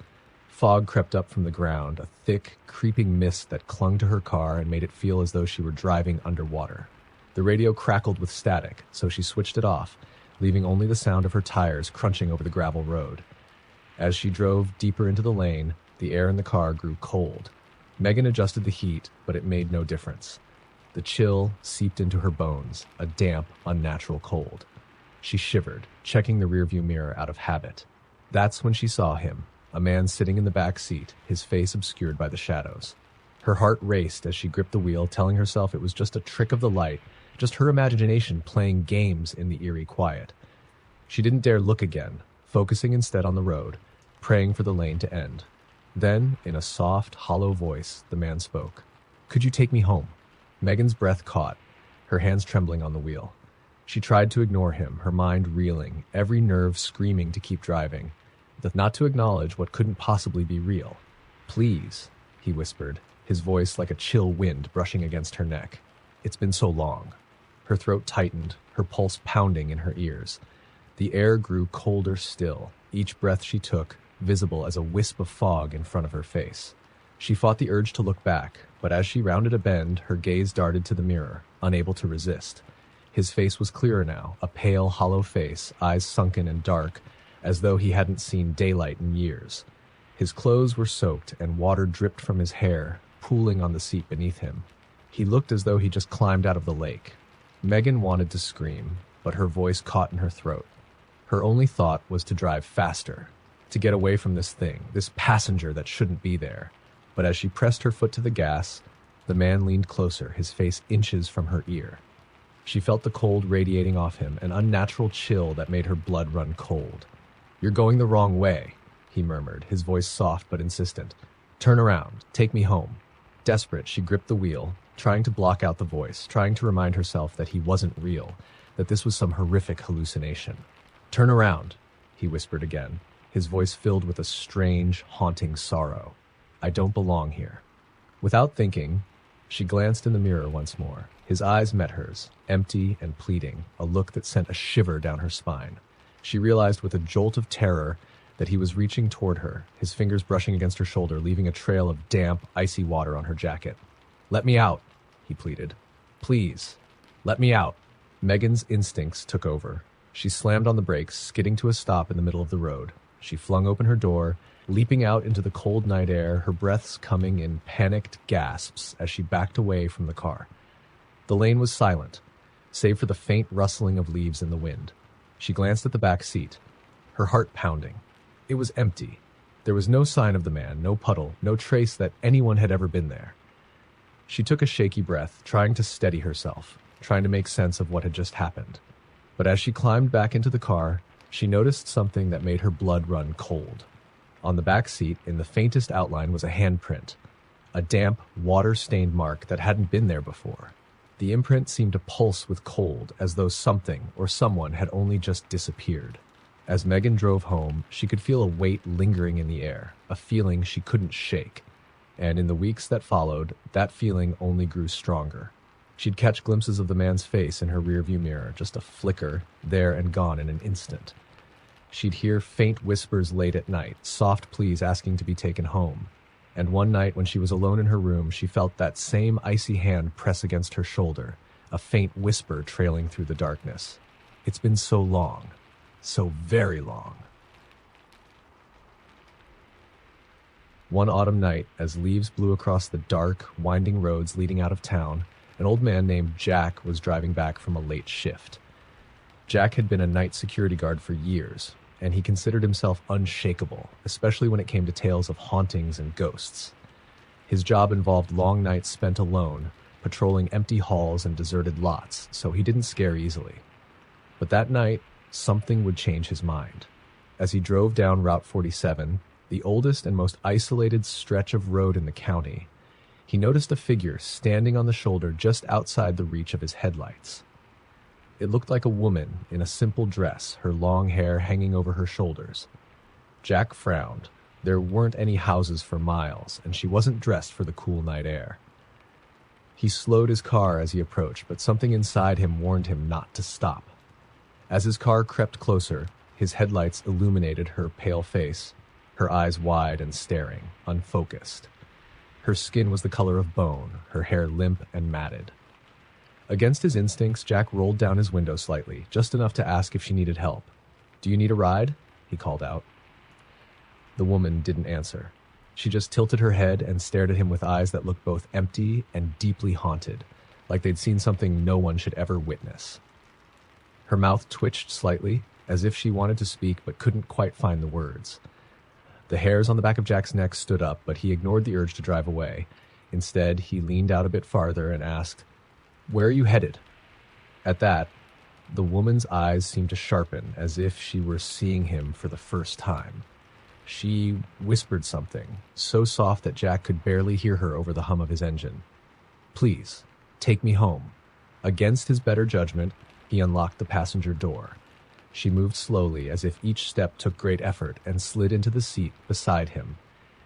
Speaker 1: Fog crept up from the ground, a thick, creeping mist that clung to her car and made it feel as though she were driving underwater. The radio crackled with static, so she switched it off, leaving only the sound of her tires crunching over the gravel road. As she drove deeper into the lane, the air in the car grew cold. Megan adjusted the heat, but it made no difference. The chill seeped into her bones, a damp, unnatural cold. She shivered, checking the rearview mirror out of habit. That's when she saw him, a man sitting in the back seat, his face obscured by the shadows. Her heart raced as she gripped the wheel, telling herself it was just a trick of the light, just her imagination playing games in the eerie quiet. She didn't dare look again, focusing instead on the road, praying for the lane to end. Then, in a soft, hollow voice, the man spoke. "Could you take me home?" Megan's breath caught, her hands trembling on the wheel. She tried to ignore him, her mind reeling, every nerve screaming to keep driving, not to acknowledge what couldn't possibly be real. "Please," he whispered, his voice like a chill wind brushing against her neck. "It's been so long." Her throat tightened, her pulse pounding in her ears. The air grew colder still, each breath she took visible as a wisp of fog in front of her face. She fought the urge to look back, but as she rounded a bend, her gaze darted to the mirror, unable to resist. His face was clearer now, a pale, hollow face, eyes sunken and dark, as though he hadn't seen daylight in years. His clothes were soaked, and water dripped from his hair, pooling on the seat beneath him. He looked as though he just climbed out of the lake. Megan wanted to scream, but her voice caught in her throat. Her only thought was to drive faster, to get away from this thing, this passenger that shouldn't be there. But as she pressed her foot to the gas, The man leaned closer, his face inches from her ear. She felt the cold radiating off him, an unnatural chill that made her blood run cold. "You're going the wrong way," he murmured, his voice soft but insistent. "Turn around. Take me home." Desperate, she gripped the wheel, trying to block out the voice, trying to remind herself that he wasn't real, that this was some horrific hallucination. "Turn around," he whispered again, his voice filled with a strange, haunting sorrow. "I don't belong here." Without thinking, she glanced in the mirror once more. His eyes met hers, empty and pleading, a look that sent a shiver down her spine. She realized with a jolt of terror that he was reaching toward her, his fingers brushing against her shoulder, leaving a trail of damp, icy water on her jacket. "Let me out," he pleaded. "Please, let me out." Megan's instincts took over. She slammed on the brakes, skidding to a stop in the middle of the road. She flung open her door, leaping out into the cold night air, her breaths coming in panicked gasps as she backed away from the car. The lane was silent, save for the faint rustling of leaves in the wind. She glanced at the back seat, her heart pounding. It was empty. There was no sign of the man, no puddle, no trace that anyone had ever been there. She took a shaky breath, trying to steady herself, trying to make sense of what had just happened. But as she climbed back into the car, she noticed something that made her blood run cold. On the back seat, in the faintest outline, was a handprint, a damp, water-stained mark that hadn't been there before. The imprint seemed to pulse with cold, as though something or someone had only just disappeared. As Megan drove home, she could feel a weight lingering in the air, a feeling she couldn't shake. And in the weeks that followed, that feeling only grew stronger. She'd catch glimpses of the man's face in her rearview mirror, just a flicker, there and gone in an instant. She'd hear faint whispers late at night, soft pleas asking to be taken home. And one night when she was alone in her room, she felt that same icy hand press against her shoulder, a faint whisper trailing through the darkness. "It's been so long. So very long." One autumn night, as leaves blew across the dark, winding roads leading out of town, an old man named Jack was driving back from a late shift. Jack had been a night security guard for years, and he considered himself unshakable, especially when it came to tales of hauntings and ghosts. His job involved long nights spent alone, patrolling empty halls and deserted lots, so he didn't scare easily. But that night, something would change his mind. As he drove down Route 47, the oldest and most isolated stretch of road in the county, he noticed a figure standing on the shoulder just outside the reach of his headlights. It looked like a woman in a simple dress, her long hair hanging over her shoulders. Jack frowned. There weren't any houses for miles, and she wasn't dressed for the cool night air. He slowed his car as he approached, but something inside him warned him not to stop. As his car crept closer, his headlights illuminated her pale face, her eyes wide and staring, unfocused. Her skin was the color of bone, her hair limp and matted. Against his instincts, Jack rolled down his window slightly, just enough to ask if she needed help. "Do you need a ride?" he called out. The woman didn't answer. She just tilted her head and stared at him with eyes that looked both empty and deeply haunted, like they'd seen something no one should ever witness. Her mouth twitched slightly, as if she wanted to speak but couldn't quite find the words. The hairs on the back of Jack's neck stood up, but he ignored the urge to drive away. Instead, he leaned out a bit farther and asked, "Where are you headed?" At that, the woman's eyes seemed to sharpen, as if she were seeing him for the first time. She whispered something, so soft that Jack could barely hear her over the hum of his engine. "Please, take me home." Against his better judgment, he unlocked the passenger door. She moved slowly, as if each step took great effort, and slid into the seat beside him.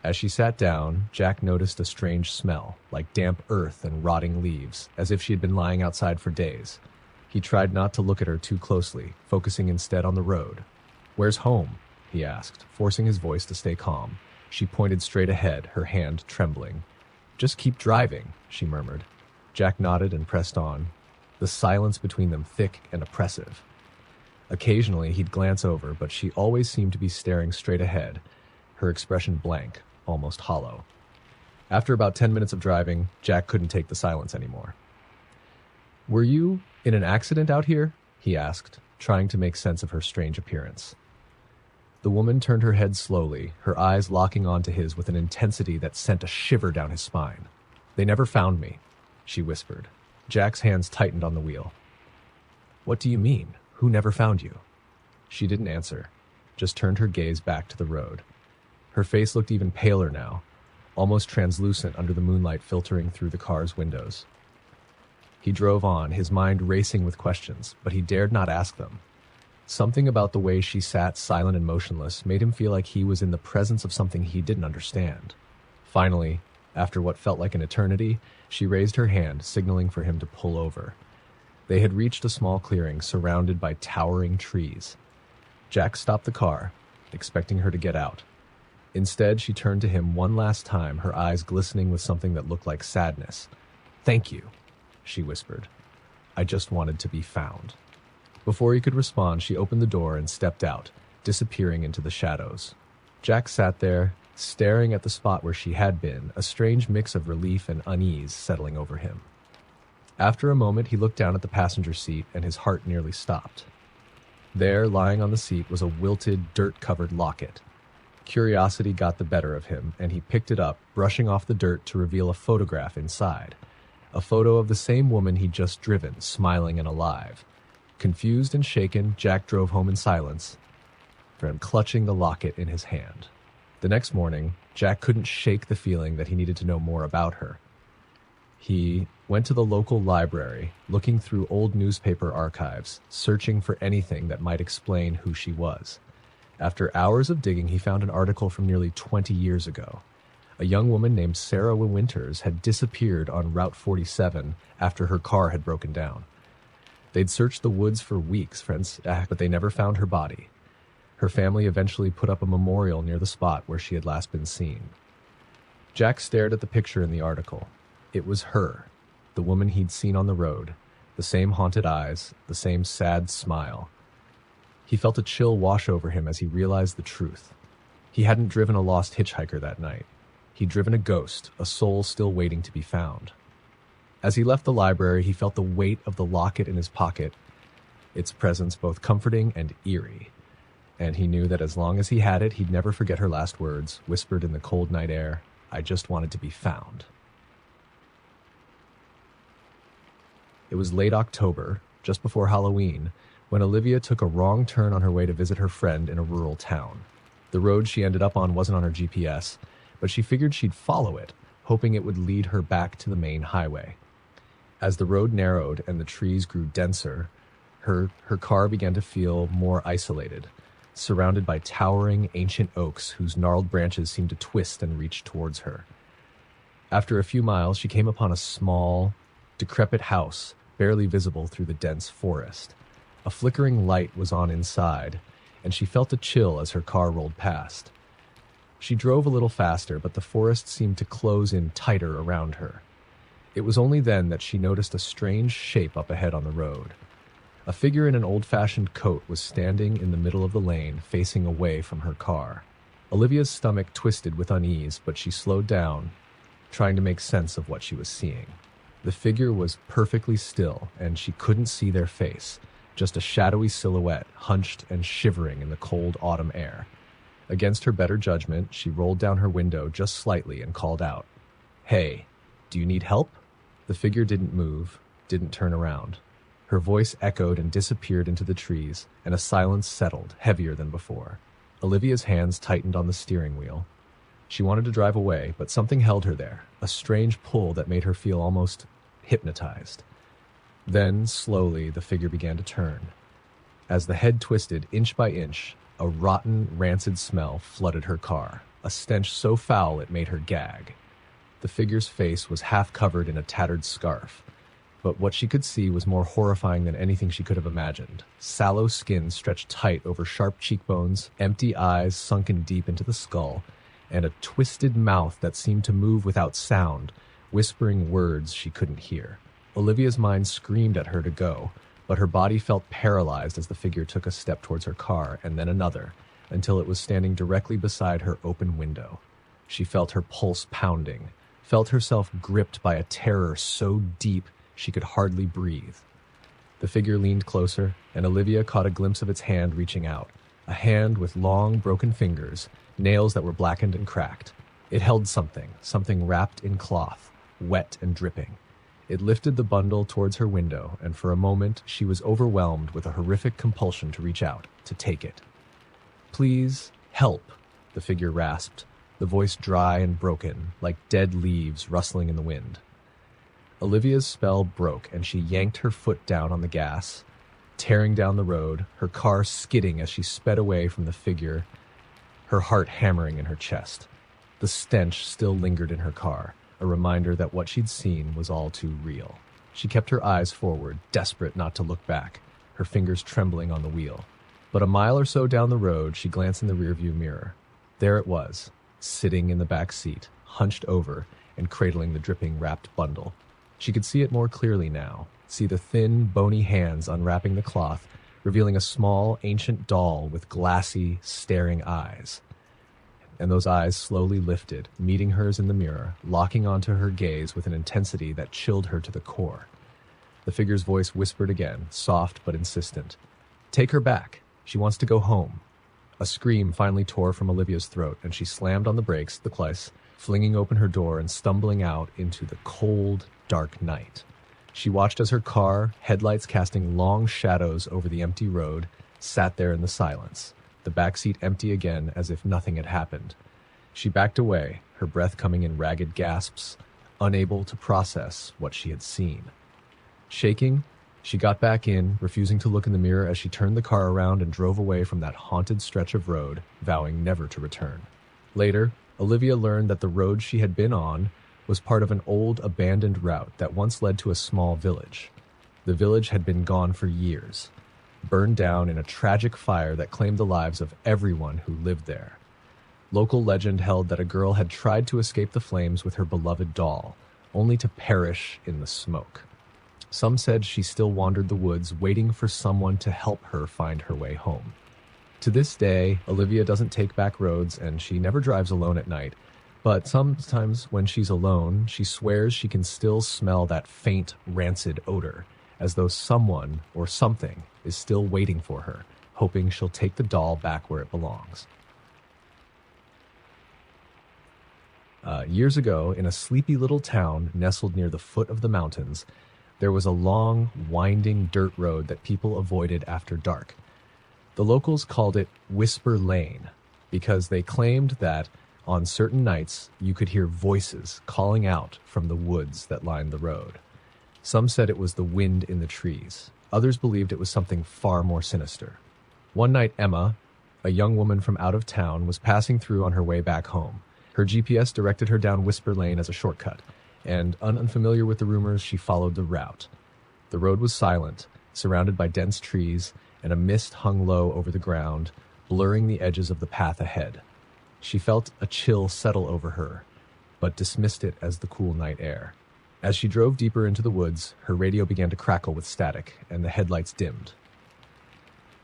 Speaker 1: As she sat down, Jack noticed a strange smell, like damp earth and rotting leaves, as if she had been lying outside for days. He tried not to look at her too closely, focusing instead on the road. "Where's home?" he asked, forcing his voice to stay calm. She pointed straight ahead, her hand trembling. "Just keep driving," she murmured. Jack nodded and pressed on, the silence between them thick and oppressive. Occasionally, he'd glance over, but she always seemed to be staring straight ahead, her expression blank, almost hollow. After about 10 minutes of driving, Jack couldn't take the silence anymore. "Were you in an accident out here?" he asked, trying to make sense of her strange appearance. The woman turned her head slowly, her eyes locking onto his with an intensity that sent a shiver down his spine. They never found me, she whispered. Jack's hands tightened on the wheel. What do you mean? Who never found you? She didn't answer, just turned her gaze back to the road. Her face looked even paler now, almost translucent under the moonlight filtering through the car's windows. He drove on, his mind racing with questions, but he dared not ask them. Something about the way she sat silent and motionless made him feel like he was in the presence of something he didn't understand. Finally, after what felt like an eternity, she raised her hand, signaling for him to pull over. They had reached a small clearing surrounded by towering trees. Jack stopped the car, expecting her to get out. Instead, she turned to him one last time, her eyes glistening with something that looked like sadness. "Thank you," she whispered. "I just wanted to be found." Before he could respond, she opened the door and stepped out, disappearing into the shadows. Jack sat there, staring at the spot where she had been, a strange mix of relief and unease settling over him. After a moment, he looked down at the passenger seat and his heart nearly stopped. There, lying on the seat, was a wilted, dirt-covered locket. Curiosity got the better of him, and he picked it up, brushing off the dirt to reveal a photograph inside. A photo of the same woman he'd just driven, smiling and alive. Confused and shaken, Jack drove home in silence, clutching the locket in his hand. The next morning, Jack couldn't shake the feeling that he needed to know more about her. He went to the local library, looking through old newspaper archives, searching for anything that might explain who she was. After hours of digging, he found an article from nearly 20 years ago. A young woman named Sarah Winters had disappeared on Route 47 after her car had broken down. They'd searched the woods for weeks, but they never found her body. Her family eventually put up a memorial near the spot where she had last been seen. Jack stared at the picture in the article. It was her, the woman he'd seen on the road, the same haunted eyes, the same sad smile. He felt a chill wash over him as he realized the truth. He hadn't driven a lost hitchhiker that night. He'd driven a ghost, a soul still waiting to be found. As he left the library, he felt the weight of the locket in his pocket, its presence both comforting and eerie. And he knew that as long as he had it, he'd never forget her last words, whispered in the cold night air, "I just wanted to be found." It was late October, just before Halloween, when Olivia took a wrong turn on her way to visit her friend in a rural town. The road she ended up on wasn't on her GPS, but she figured she'd follow it, hoping it would lead her back to the main highway. As the road narrowed and the trees grew denser, her car began to feel more isolated, surrounded by towering, ancient oaks whose gnarled branches seemed to twist and reach towards her. After a few miles, she came upon a small, decrepit house, barely visible through the dense forest. A flickering light was on inside, and she felt a chill as her car rolled past. She drove a little faster, but the forest seemed to close in tighter around her. It was only then that she noticed a strange shape up ahead on the road. A figure in an old-fashioned coat was standing in the middle of the lane, facing away from her car. Olivia's stomach twisted with unease, but she slowed down, trying to make sense of what she was seeing. The figure was perfectly still, and she couldn't see their face, just a shadowy silhouette, hunched and shivering in the cold autumn air. Against her better judgment, she rolled down her window just slightly and called out, "Hey, do you need help?" The figure didn't move, didn't turn around. Her voice echoed and disappeared into the trees, and a silence settled, heavier than before. Olivia's hands tightened on the steering wheel. She wanted to drive away, but something held her there, a strange pull that made her feel almost hypnotized. Then, slowly, the figure began to turn. As the head twisted inch by inch, a rotten, rancid smell flooded her car, a stench so foul it made her gag. The figure's face was half covered in a tattered scarf, but what she could see was more horrifying than anything she could have imagined. Sallow skin stretched tight over sharp cheekbones, empty eyes sunken deep into the skull, and a twisted mouth that seemed to move without sound, whispering words she couldn't hear. Olivia's mind screamed at her to go, but her body felt paralyzed as the figure took a step towards her car, and then another, until it was standing directly beside her open window. She felt her pulse pounding, felt herself gripped by a terror so deep she could hardly breathe. The figure leaned closer, and Olivia caught a glimpse of its hand reaching out, a hand with long, broken fingers, nails that were blackened and cracked. It held something wrapped in cloth, wet and dripping. It lifted the bundle towards her window, and for a moment she was overwhelmed with a horrific compulsion to reach out, to take it. "Please, help," the figure rasped, the voice dry and broken, like dead leaves rustling in the wind. Olivia's spell broke, and she yanked her foot down on the gas, tearing down the road, her car skidding as she sped away from the figure, her heart hammering in her chest. The stench still lingered in her car, a reminder that what she'd seen was all too real. She kept her eyes forward, desperate not to look back, her fingers trembling on the wheel. But a mile or so down the road, she glanced in the rearview mirror. There it was, sitting in the back seat, hunched over and cradling the dripping, wrapped bundle. She could see it more clearly now, see the thin, bony hands unwrapping the cloth, revealing a small, ancient doll with glassy, staring eyes. And those eyes slowly lifted, meeting hers in the mirror, locking onto her gaze with an intensity that chilled her to the core. The figure's voice whispered again, soft but insistent. "Take her back. She wants to go home." A scream finally tore from Olivia's throat, and she slammed on the brakes, the clutch, flinging open her door and stumbling out into the cold, dark night. She watched as her car, headlights casting long shadows over the empty road, sat there in the silence, the backseat empty again as if nothing had happened. She backed away, her breath coming in ragged gasps, unable to process what she had seen. Shaking, she got back in, refusing to look in the mirror as she turned the car around and drove away from that haunted stretch of road, vowing never to return. Later, Olivia learned that the road she had been on was part of an old abandoned route that once led to a small village. The village had been gone for years, burned down in a tragic fire that claimed the lives of everyone who lived there. Local legend held that a girl had tried to escape the flames with her beloved doll, only to perish in the smoke. Some said she still wandered the woods, waiting for someone to help her find her way home. To this day, Olivia doesn't take back roads, and she never drives alone at night. But sometimes when she's alone, she swears she can still smell that faint, rancid odor, as though someone or something is still waiting for her, hoping she'll take the doll back where it belongs. Years ago, in a sleepy little town nestled near the foot of the mountains, there was a long, winding dirt road that people avoided after dark. The locals called it Whisper Lane because they claimed that on certain nights you could hear voices calling out from the woods that lined the road. Some said it was the wind in the trees. Others believed it was something far more sinister. One night, Emma, a young woman from out of town, was passing through on her way back home. Her GPS directed her down Whisper Lane as a shortcut, and unfamiliar with the rumors, she followed the route. The road was silent, surrounded by dense trees, and a mist hung low over the ground, blurring the edges of the path ahead. She felt a chill settle over her, but dismissed it as the cool night air. As she drove deeper into the woods, her radio began to crackle with static, and the headlights dimmed.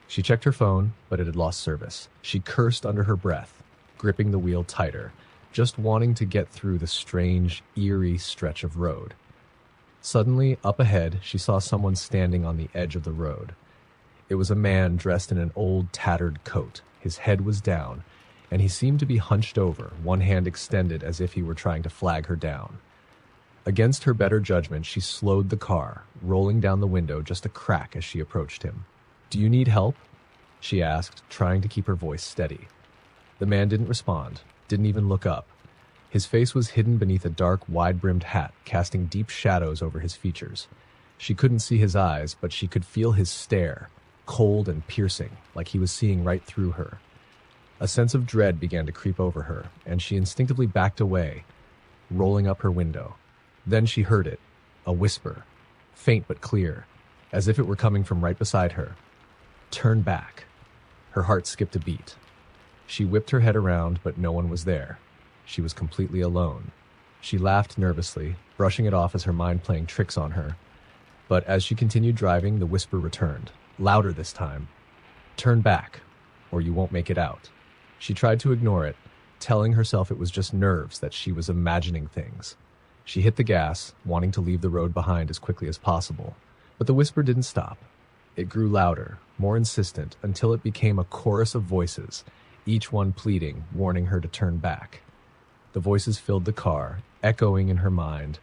Speaker 1: She checked her phone, but it had lost service. She cursed under her breath, gripping the wheel tighter, just wanting to get through the strange, eerie stretch of road. Suddenly, up ahead, she saw someone standing on the edge of the road. It was a man dressed in an old, tattered coat. His head was down, and he seemed to be hunched over, one hand extended as if he were trying to flag her down. Against her better judgment, she slowed the car, rolling down the window just a crack as she approached him. "Do you need help?" she asked, trying to keep her voice steady. The man didn't respond, didn't even look up. His face was hidden beneath a dark, wide-brimmed hat, casting deep shadows over his features. She couldn't see his eyes, but she could feel his stare, cold and piercing, like he was seeing right through her. A sense of dread began to creep over her, and she instinctively backed away, rolling up her window. Then she heard it, a whisper, faint but clear, as if it were coming from right beside her. "Turn back." Her heart skipped a beat. She whipped her head around, but no one was there. She was completely alone. She laughed nervously, brushing it off as her mind playing tricks on her. But as she continued driving, the whisper returned, louder this time. "Turn back, or you won't make it out." She tried to ignore it, telling herself it was just nerves, that she was imagining things. She hit the gas, wanting to leave the road behind as quickly as possible. But the whisper didn't stop. It grew louder, more insistent, until it became a chorus of voices, each one pleading, warning her to turn back. The voices filled the car, echoing in her mind,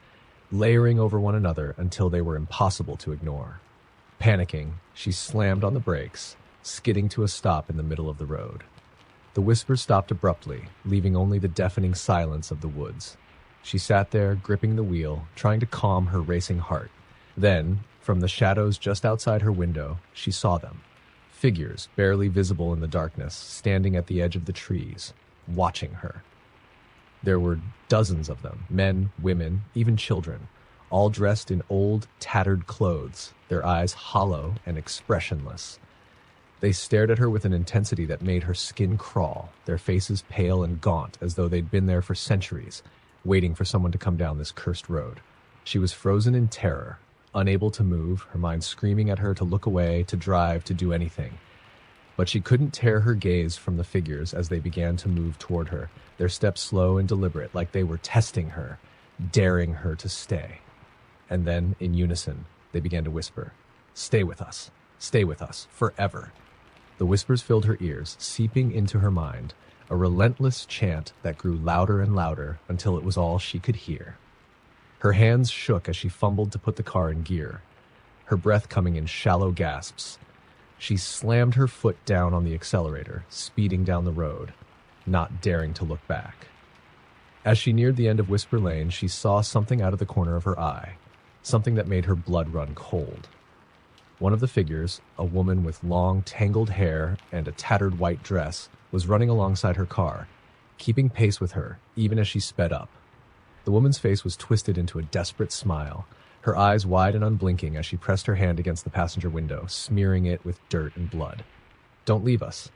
Speaker 1: layering over one another until they were impossible to ignore. Panicking, she slammed on the brakes, skidding to a stop in the middle of the road. The whispers stopped abruptly, leaving only the deafening silence of the woods. She sat there, gripping the wheel, trying to calm her racing heart. Then, from the shadows just outside her window, she saw them. Figures, barely visible in the darkness, standing at the edge of the trees, watching her. There were dozens of them, men, women, even children, all dressed in old, tattered clothes, their eyes hollow and expressionless. They stared at her with an intensity that made her skin crawl, their faces pale and gaunt as though they'd been there for centuries, waiting for someone to come down this cursed road. She was frozen in terror, unable to move, her mind screaming at her to look away, to drive, to do anything. But she couldn't tear her gaze from the figures as they began to move toward her, their steps slow and deliberate, like they were testing her, daring her to stay. And then, in unison, they began to whisper, stay with us, forever." The whispers filled her ears, seeping into her mind, a relentless chant that grew louder and louder until it was all she could hear. Her hands shook as she fumbled to put the car in gear, her breath coming in shallow gasps. She slammed her foot down on the accelerator, speeding down the road, not daring to look back. As she neared the end of Whisper Lane, she saw something out of the corner of her eye, something that made her blood run cold. One of the figures, a woman with long, tangled hair and a tattered white dress, was running alongside her car, keeping pace with her, even as she sped up. The woman's face was twisted into a desperate smile, her eyes wide and unblinking as she pressed her hand against the passenger window, smearing it with dirt and blood. "Don't leave us,"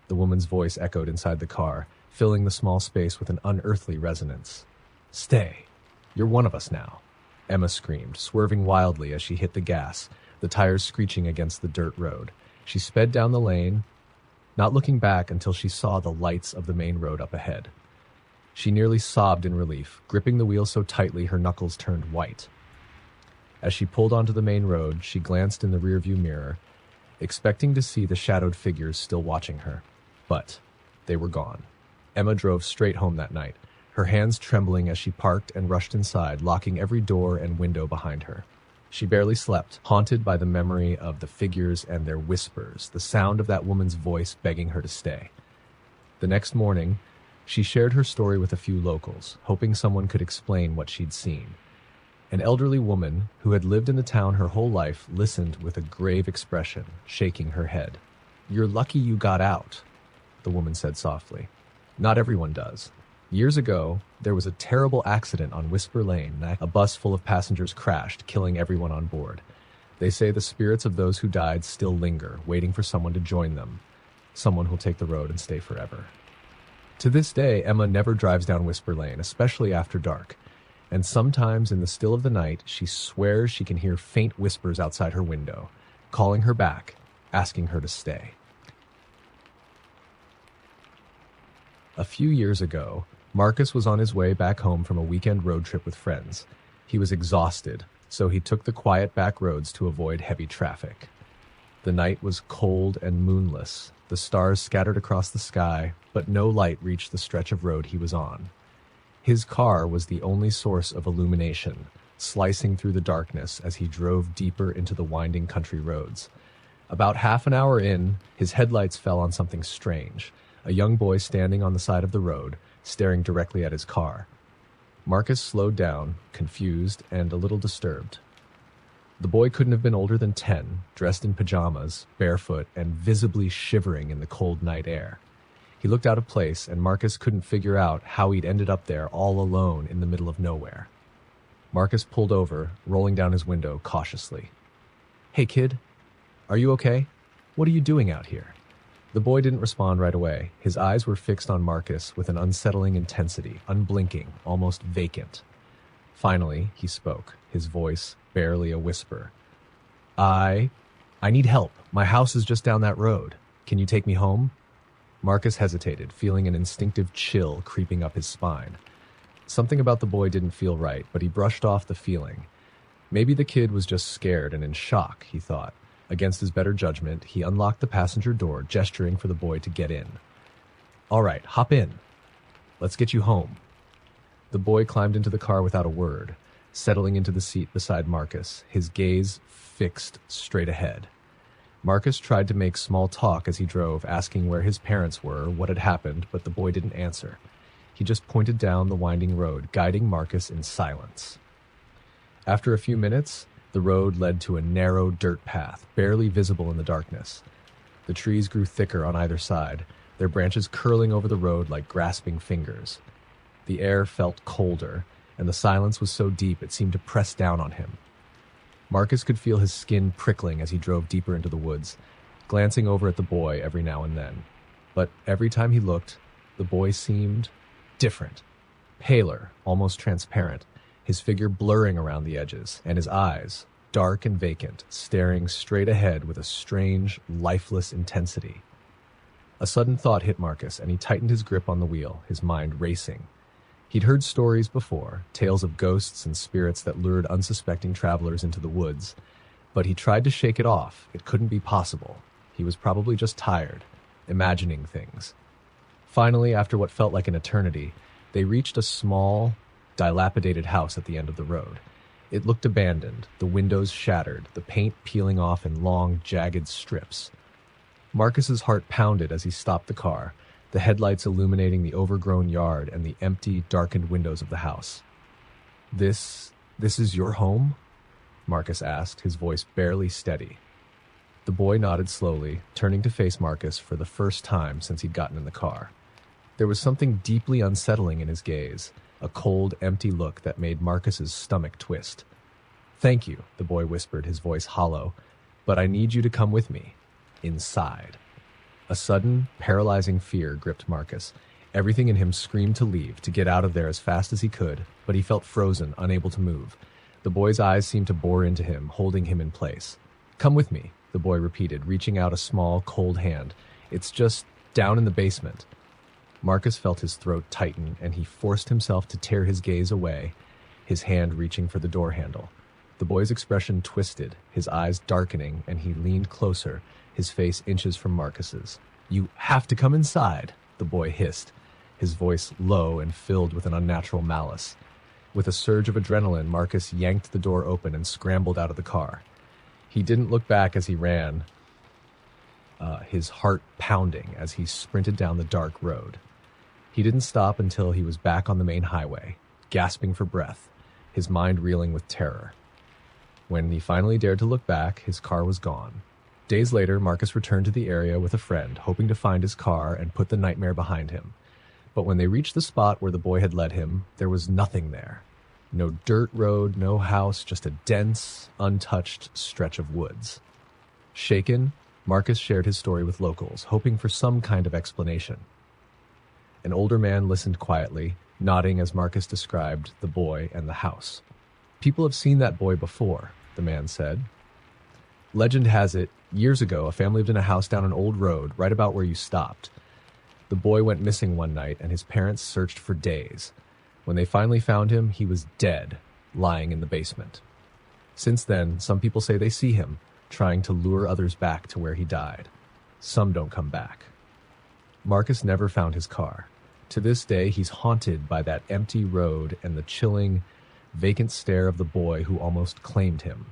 Speaker 1: the woman's voice echoed inside the car, filling the small space with an unearthly resonance. "Stay. You're one of us now," Emma screamed, swerving wildly as she hit the gas, the tires screeching against the dirt road. She sped down the lane, not looking back until she saw the lights of the main road up ahead. She nearly sobbed in relief, gripping the wheel so tightly her knuckles turned white. As she pulled onto the main road, she glanced in the rearview mirror, expecting to see the shadowed figures still watching her. But they were gone. Emma drove straight home that night, her hands trembling as she parked and rushed inside, locking every door and window behind her. She barely slept, haunted by the memory of the figures and their whispers, the sound of that woman's voice begging her to stay. The next morning, she shared her story with a few locals, hoping someone could explain what she'd seen. An elderly woman who had lived in the town her whole life listened with a grave expression, shaking her head. "You're lucky you got out," the woman said softly. "Not everyone does. Years ago, there was a terrible accident on Whisper Lane. A bus full of passengers crashed, killing everyone on board. They say the spirits of those who died still linger, waiting for someone to join them, someone who'll take the road and stay forever." To this day, Emma never drives down Whisper Lane, especially after dark. And sometimes in the still of the night, she swears she can hear faint whispers outside her window, calling her back, asking her to stay. A few years ago, Marcus was on his way back home from a weekend road trip with friends. He was exhausted, so he took the quiet back roads to avoid heavy traffic. The night was cold and moonless, the stars scattered across the sky, but no light reached the stretch of road he was on. His car was the only source of illumination, slicing through the darkness as he drove deeper into the winding country roads. About half an hour in, his headlights fell on something strange, a young boy standing on the side of the road, staring directly at his car. Marcus slowed down, confused and a little disturbed. The boy couldn't have been older than 10, dressed in pajamas, barefoot, and visibly shivering in the cold night air. He looked out of place, and Marcus couldn't figure out how he'd ended up there all alone in the middle of nowhere. Marcus pulled over, rolling down his window cautiously. "Hey, kid, are you okay? What are you doing out here?" The boy didn't respond right away. His eyes were fixed on Marcus with an unsettling intensity, unblinking, almost vacant. Finally, he spoke, his voice barely a whisper. I need help. My house is just down that road. Can you take me home?" Marcus hesitated, feeling an instinctive chill creeping up his spine. Something about the boy didn't feel right, but he brushed off the feeling. Maybe the kid was just scared and in shock, he thought. Against his better judgment, he unlocked the passenger door, gesturing for the boy to get in. "All right, hop in. Let's get you home." The boy climbed into the car without a word. settling into the seat beside Marcus, his gaze fixed straight ahead. Marcus tried to make small talk as he drove, asking where his parents were, what had happened, but the boy didn't answer. He just pointed down the winding road, guiding Marcus in silence. After a few minutes, the road led to a narrow dirt path, barely visible in the darkness. The trees grew thicker on either side, their branches curling over the road like grasping fingers. The air felt colder, and the silence was so deep it seemed to press down on him. Marcus could feel his skin prickling as he drove deeper into the woods, glancing over at the boy every now and then. But every time he looked, the boy seemed different, paler, almost transparent, his figure blurring around the edges, and his eyes, dark and vacant, staring straight ahead with a strange, lifeless intensity. A sudden thought hit Marcus, and he tightened his grip on the wheel, his mind racing. He'd heard stories before, tales of ghosts and spirits that lured unsuspecting travelers into the woods, but he tried to shake it off. It couldn't be possible. He was probably just tired, imagining things. Finally, after what felt like an eternity, they reached a small, dilapidated house at the end of the road. It looked abandoned, the windows shattered, the paint peeling off in long, jagged strips. Marcus's heart pounded as he stopped the car, the headlights illuminating the overgrown yard and the empty, darkened windows of the house. This is your home?" Marcus asked, his voice barely steady. The boy nodded slowly, turning to face Marcus for the first time since he'd gotten in the car. There was something deeply unsettling in his gaze, a cold, empty look that made Marcus's stomach twist. "Thank you," the boy whispered, his voice hollow, "but I need you to come with me. Inside." A sudden, paralyzing fear gripped Marcus. Everything in him screamed to leave, to get out of there as fast as he could, but he felt frozen, unable to move. The boy's eyes seemed to bore into him, holding him in place. "Come with me," the boy repeated, reaching out a small, cold hand. "It's just down in the basement." Marcus felt his throat tighten, and he forced himself to tear his gaze away, his hand reaching for the door handle. The boy's expression twisted, his eyes darkening, and he leaned closer, his face inches from Marcus's. "You have to come inside," the boy hissed, his voice low and filled with an unnatural malice. With a surge of adrenaline, Marcus yanked the door open and scrambled out of the car. He didn't look back as he ran, his heart pounding as he sprinted down the dark road. He didn't stop until he was back on the main highway, gasping for breath, his mind reeling with terror. When he finally dared to look back, his car was gone. Days later, Marcus returned to the area with a friend, hoping to find his car and put the nightmare behind him. But when they reached the spot where the boy had led him, there was nothing there. No dirt road, no house, just a dense, untouched stretch of woods. Shaken, Marcus shared his story with locals, hoping for some kind of explanation. An older man listened quietly, nodding as Marcus described the boy and the house. "People have seen that boy before," the man said. "Legend has it, years ago, a family lived in a house down an old road, right about where you stopped. The boy went missing one night, and his parents searched for days. When they finally found him, he was dead, lying in the basement. Since then, some people say they see him, trying to lure others back to where he died. Some don't come back." Marcus never found his car. To this day, he's haunted by that empty road and the chilling, vacant stare of the boy who almost claimed him.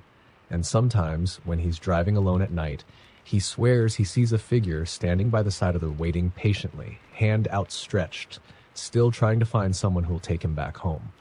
Speaker 1: And sometimes, when he's driving alone at night, he swears he sees a figure standing by the side of the road waiting patiently, hand outstretched, still trying to find someone who'll take him back home.